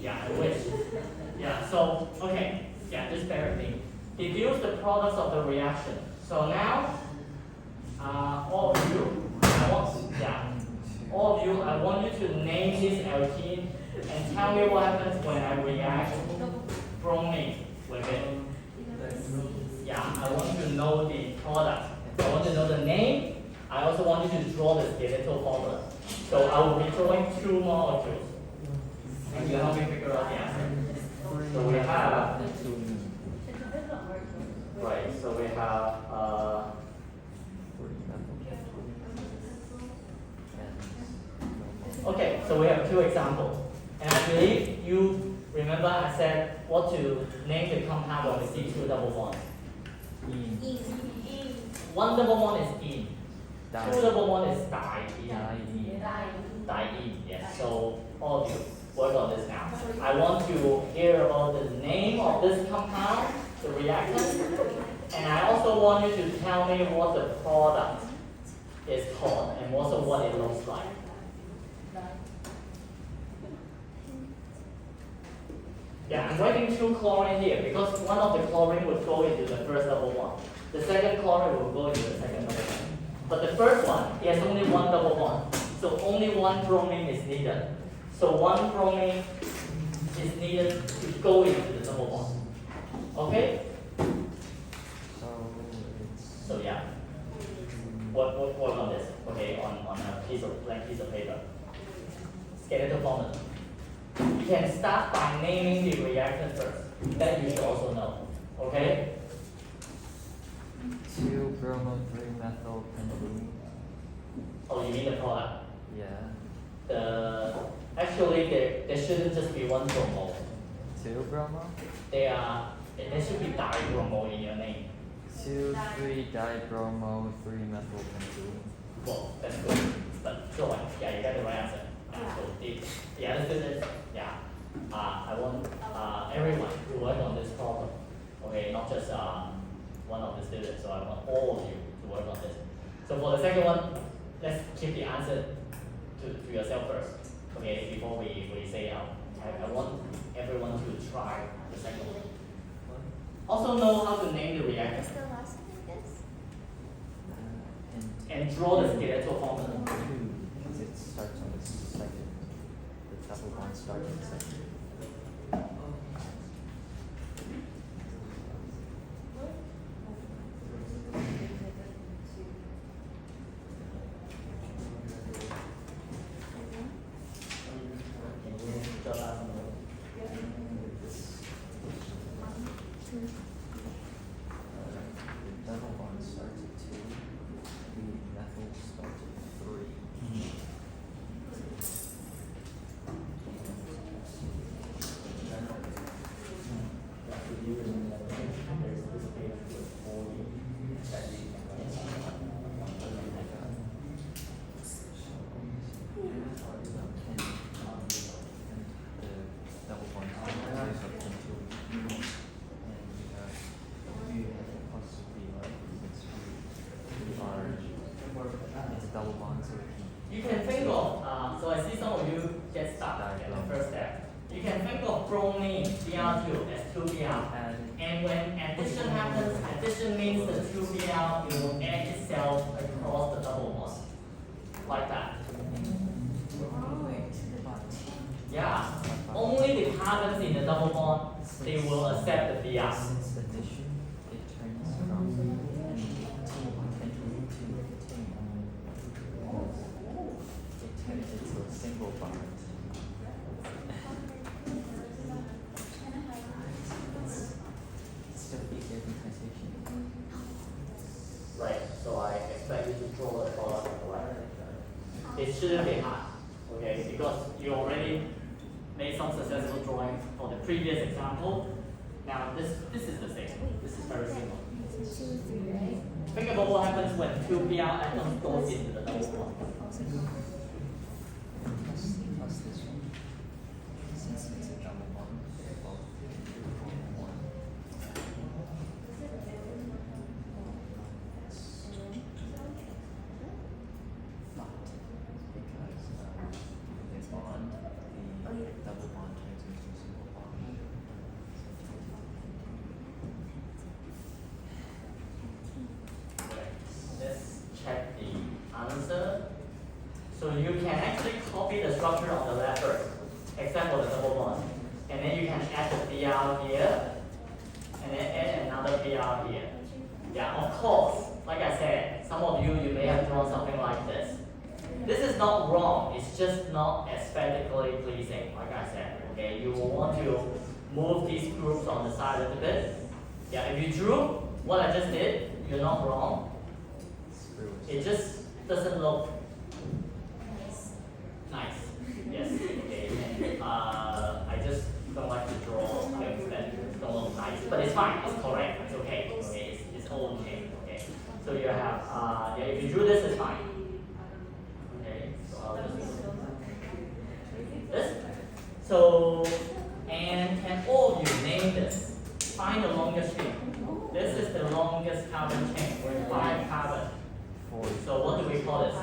Yeah, I wish. Yeah, so okay, yeah, just bear with me. Deduce the products of the reaction. So now, all of you, I want you to name this alkene and tell me what happens when I react bromine with it. Yeah, I want to know the product. I want to know the name. I also want you to draw the skeletal formula. So I will be drawing two molecules. And you help me figure out the answer. So we have, right, so we have, okay, so we have two examples. And I believe you remember I said what to name the compound when we see two double bonds. One double bond is in. Two double bond is diene. Diene, yes. So all of you work on this now. I want to hear about the name of this compound, the reactant, and I also want you to tell me what the product is called and also what it looks like. Yeah, I'm writing two chlorine here because one of the chlorine would go into the first double bond. The second chlorine will go into the second double bond. But the first one, it has only one double bond. So only one bromine is needed. So one bromine is needed to go into the double bond. Okay? So yeah. Work on this. Okay, on a blank piece of paper. Skeletal formula. You can start by naming the reactant first. That you should also know. Okay? 2-bromo-3-methyl-pentylene. Oh, you mean the product? Yeah. Actually there shouldn't just be one bromo. 2-bromo? There should be dibromo in your name. 2,3-dibromo-3-methylpentylene. Well, that's good. But so yeah, you got the right answer. So the other students, yeah, I want everyone to work on this problem. Okay, not just one of the students. So I want all of you to work on this. So for the second one, let's keep the answer to yourself first. Okay, before we say out. I want everyone to try the second one. Also know how to name the reactant What's the last one, I guess? and draw the skeletal formula. Because it starts on the second. The double bond starts on the second. The double bond starts at 2. The methyl starts at 3. Double bond, so You can think of, so I see some of you get stuck at the first step. You can think of bromine, Br2 as 2Br. And when addition happens, addition means the 2Br will add itself across the double bond. Like that. Yeah. Only the carbons in the double bond, they will accept the Br. since addition, it turns from pentylene to tin. It turns into a single bond. It's just easier because you expect you to draw the product on the left. It shouldn't be hard, okay, because you already made some successful drawing for the previous example. Now this is the same. This is very simple. Think about what happens when two PR atoms goes into the double bond. Plus this one. Since it's a double bond, they're both form one. But because they bond, the double bond turns into a single bond. Okay, let's check the answer. So you can actually copy the structure on the left first, except for the double bond. And then you can add the BR here, and then add another BR here. Yeah, of course, like I said, some of you may have drawn something like this. This is not wrong, it's just not aesthetically pleasing, like I said. Okay, you will want to move these groups on the side a little bit. Yeah, if you drew what I just did, you're not wrong. It just doesn't look nice. Yes, okay. And, I just don't like to draw things that don't look nice. But it's fine, it's correct, it's okay. Okay, it's all okay. Okay. So you have yeah, if you drew this, it's fine. Okay, so I'll just this. So and can all of you name this? Find the longest chain. This is the longest carbon chain with 5 carbon. So what do we call this?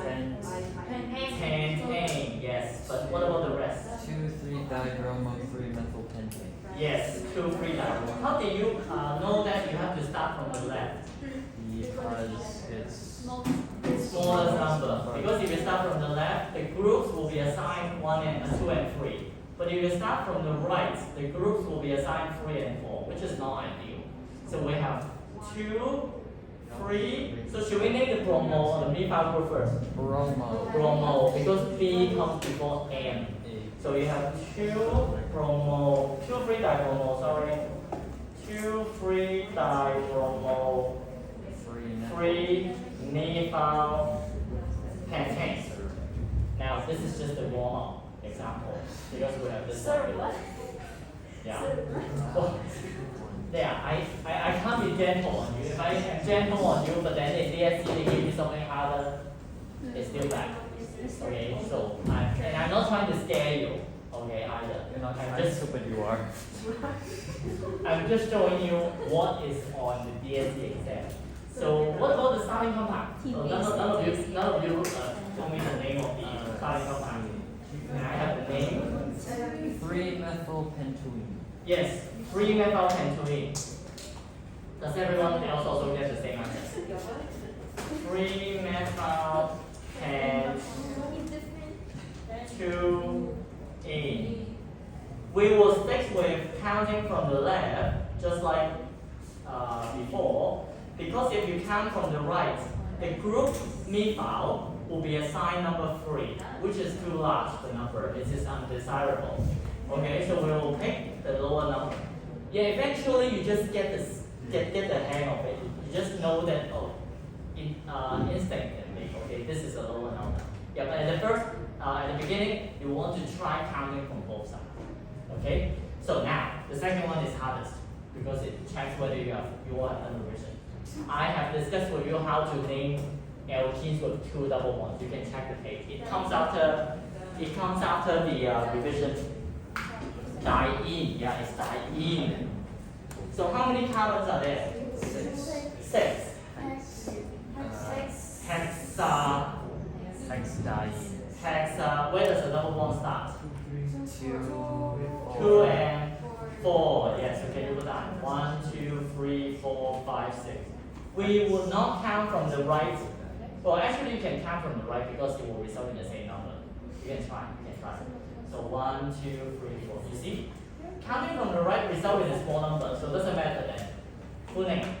Pentane, yes. But what about the rest? 2,3-dibromo-3-methylpentane. Yes, 2,3-dibromo. How do you know that you have to start from the left? Because it's Smallest number. Because if you start from the left, the groups will be assigned 1 and 2 and 3. But if you start from the right, the groups will be assigned 3 and 4, which is not ideal. So we have 2, 3. So should we name the bromo or the methyl group first? bromo. Bromo, because B comes before M. So you have 2 bromo, 2,3-dibromo, sorry. 2,3-dibromo, 3-methylpentane. Now this is just a warm-up example because we have this one below. Yeah. Well, yeah, I can't be gentle on you. If I am gentle on you, but then in DSC they give you something harder, it's still bad. Okay, so and I'm not trying to scare you, okay, either. You're not I'm trying just to, but you are. I'm just showing you what is on the DSC exam. So what about the starting compound? So none of you told me the name of the starting compound. Can I have the name? 3-methylpentane. Yes, 3-methylpentane. Does everyone else also get the same answer? 3-methylpentane. We will stick with counting from the left, just like before, because if you count from the right, the group methyl will be assigned number 3, which is too large, the number. It is undesirable. Okay, so we will pick the lower number. Yeah, eventually you just get the hang of it. You just know that instinctively, okay, this is a lower number. Yeah, but at the beginning, you want to try counting from both sides. Okay, so now the second one is hardest because it checks whether you all have done revision. I have discussed with you how to name alkenes with 2 double bonds. You can check the page. It comes after the revision. Diene, yeah, it's diene. So how many carbons are there? 6. Hexa. Where does the double bond start? 2 and 4. Yes, okay, you put that. 1, 2, 3, 4, 5, 6. We would not count from the right. Well, actually, you can count from the right because it will result in the same number. You can try. So 1, 2, 3, 4. You see? Counting from the right result in a small number, so it doesn't matter then. Full name?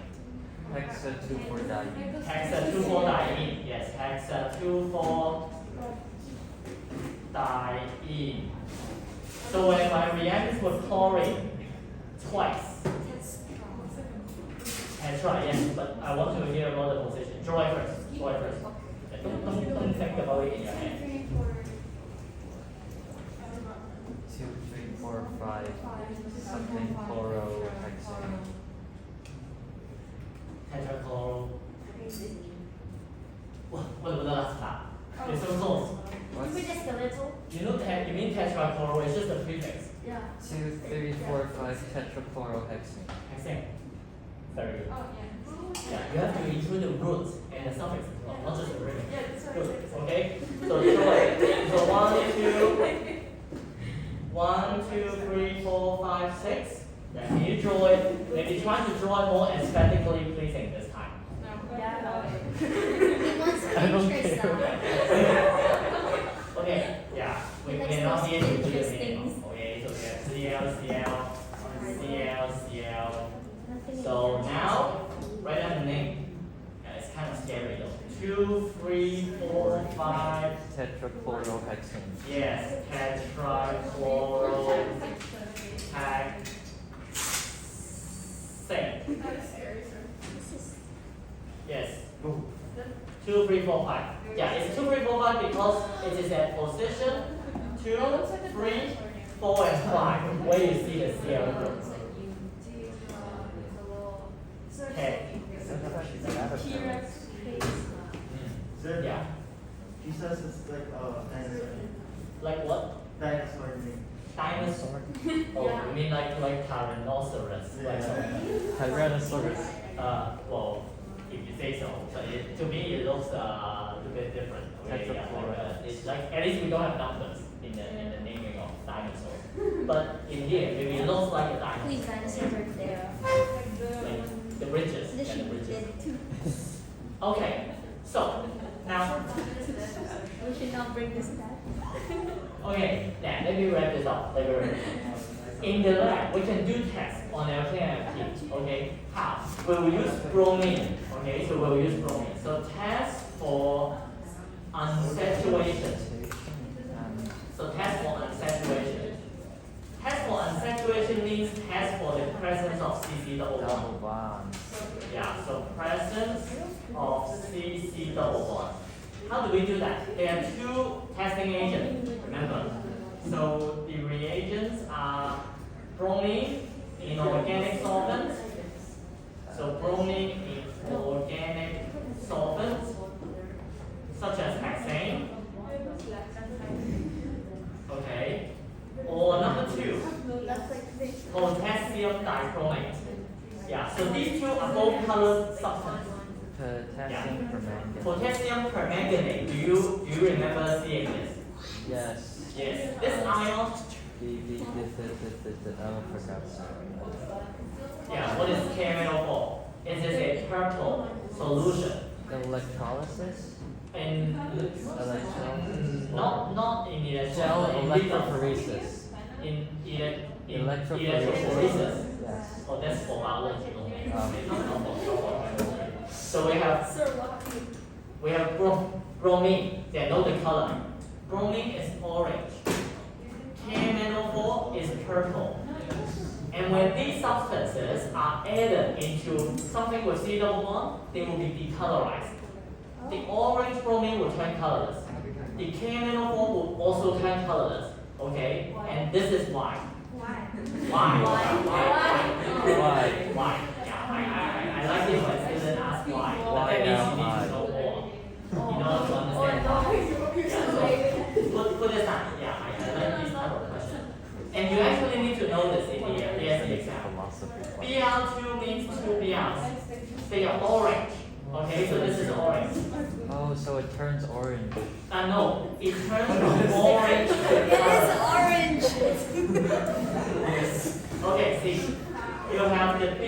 Hexa 2,4-diene. Hexa 2,4-diene. Yes, hexa 2,4-diene. So if I react this with chlorine twice, Tetra, yes, but I want to hear about the position. Draw it first. Draw it first. Yeah, don't think about it in your head. 2, 3, 4, 5 something chlorohexane. Tetrachloro. What was the last part? You're so close. Is it just a little? You know, you mean tetrachloro, it's just a prefix. Yeah. 2, 3, 4, 5 tetrachlorohexane. Hexane. Very good. Oh, yeah. Yeah, you have to include the roots and the suffix as well, not just the prefix. Yeah, that's what I Good. said. Okay? So draw it. So 1, 2, 3, 4, 5, 6. Then can you draw it? Maybe try to draw it more aesthetically pleasing this time. Yeah. He wants to I don't interest care. Okay, yeah. We It may makes not most be able to do the interesting. minimum. Okay, so we have CL. Nothing So else. now, write down the name. Yeah, it's kind of scary though. 2, 3, 4, 5. Tetrachlorohexane. Yes, tetrachlorohexane. Yes. 2, 3, 4, 5. Yeah, it's 2, 3, 4, 5 because it is at position 2, 3, 4, and 5 where you see the CL group. Okay. Yeah. He says it's like dinosaur. Like what? Dinosaur name. Dinosaur. Oh, you mean like Tyrannosaurus? Like Tyrannosaurus. well, if you say so. But to me, it looks a little bit different. Okay, yeah, it's like at least we don't have numbers in the naming of dinosaurs. But in here, maybe it looks like a Please, dinosaur. dinosaurs are there. Like the bridges. This Yeah, the should be bridges. dead too. Okay, so now, We should not bring this back. okay, now let me wrap this up. In the lab, we can do tests on Alkane. Okay, how? We will use bromine. Okay, so we will use bromine. So test for unsaturation. So test for unsaturation. Test for unsaturation means test for the presence of CC double bond. Double bond. Yeah, so presence of CC double bond. How do we do that? There are two testing agents, remember. So the reagents are bromine in organic solvents. So bromine in organic solvents, such as hexane. Okay. Or number two, That's like this. potassium dichromate. Yeah, so these two are both colored substances. Potassium permanganate. Potassium permanganate. Do you remember seeing this? Yes. Yes. This ion. Oh, forgot. Yeah. What is KMNO4? It is a purple solution. Electrolysis? In not in Gel electrolysis. electrophoresis. In Electrophoresis. electrophoresis. Yes. Oh, that's for biology. Um, So we have bromine. They know the color. Bromine is orange. KMNO4 is purple. And when these substances are added into something with C double bond, they will be decolorized. The orange bromine will turn colorless. The KMNO4 will also turn colorless. Okay? And this is why. Why? Why? Yeah, I like it when students ask why. But that means you need to know more. In order to understand why. Yeah, so put this on. Yeah, I like these type of questions. And you actually need to know this in the BSc exam. Br2 means two Brs. They are orange. Okay, so this is orange. Oh, so it turns orange. No, it turns from orange to It is orange. Okay, see, you have the Br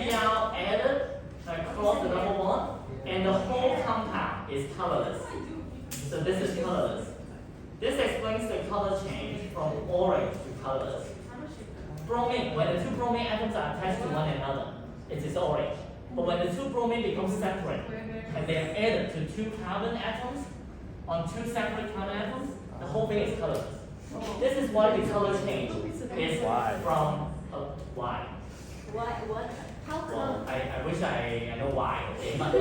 added across the double bond, and the whole compound is colorless. So this is colorless. This explains the color change from orange to colorless. Bromine, when the two bromine atoms are attached to one another, it is orange. But when the two bromine become separate, and they are added to two carbon atoms on two separate carbon atoms, the whole thing is colorless. This is why the color change is Why? from why? What? How come? Well, I wish I know why, okay, but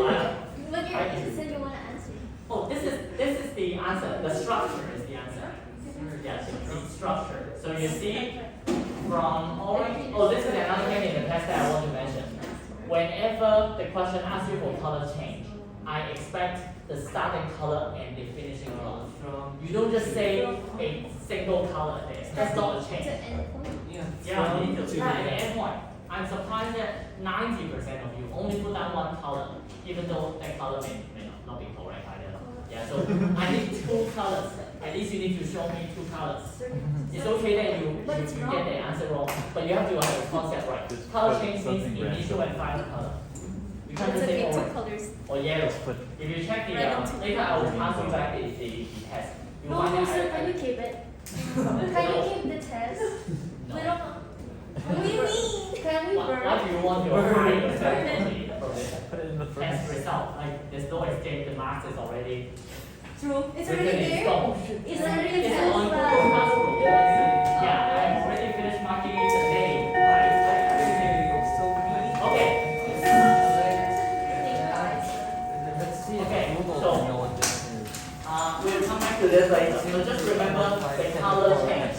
But you said you want to answer. oh, this is the answer. The structure is the answer. Yes, the structure. So you see from orange. Oh, this is another thing in the test that I want to mention. Whenever the question asks you for color change, I expect the starting color and the finishing color. You don't just say a single color there. That's not a It's change. an endpoint. Yeah, you need to try the endpoint. I'm surprised that 90% of you only put down one color, even though that color may not be correct either. Yeah, so I need two colors. At least you need to show me two colors. It's okay that you get the answer wrong, but you have to have the concept right. Color change means initial and final color. You can't just say Two orange colors. or yellow. If you check the, later I will pass you back the test. You will find that Can you keep it? Can you keep the test? No. We don't know. What do you mean? Can we burn? Why do you want to hide yourself from the Put it in the test furnace. result? Like, there's no exchange, the marks is already True. It's written already in there. stone. It's already It's there. on Google Classroom. Yeah, I've already finished marking the name. Okay. Let's see if Okay, Google so- can know what this is. We'll come back to this later. So just remember the color change.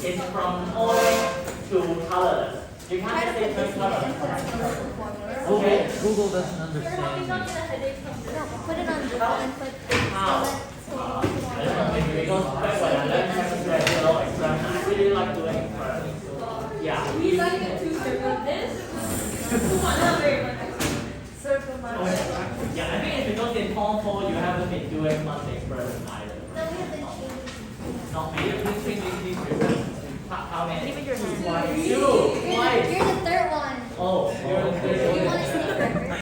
It's from orange to colorless. You can't Try to just say put this first in the color. input formula. Okay. Google doesn't You're understand not me. gonna headache from this. No, put it on the input. How? I don't know, maybe because back when I learned chemistry law experiment, I really like doing experiments. Yeah. We like it too, sir, but this, not very much. Circle Yeah, I think it's because in Form 4 you haven't been doing much experiments either. No, we have the change. Not me, please. How many? Give it your hand. Why? Two. You're Why? the third one. Oh, you're the third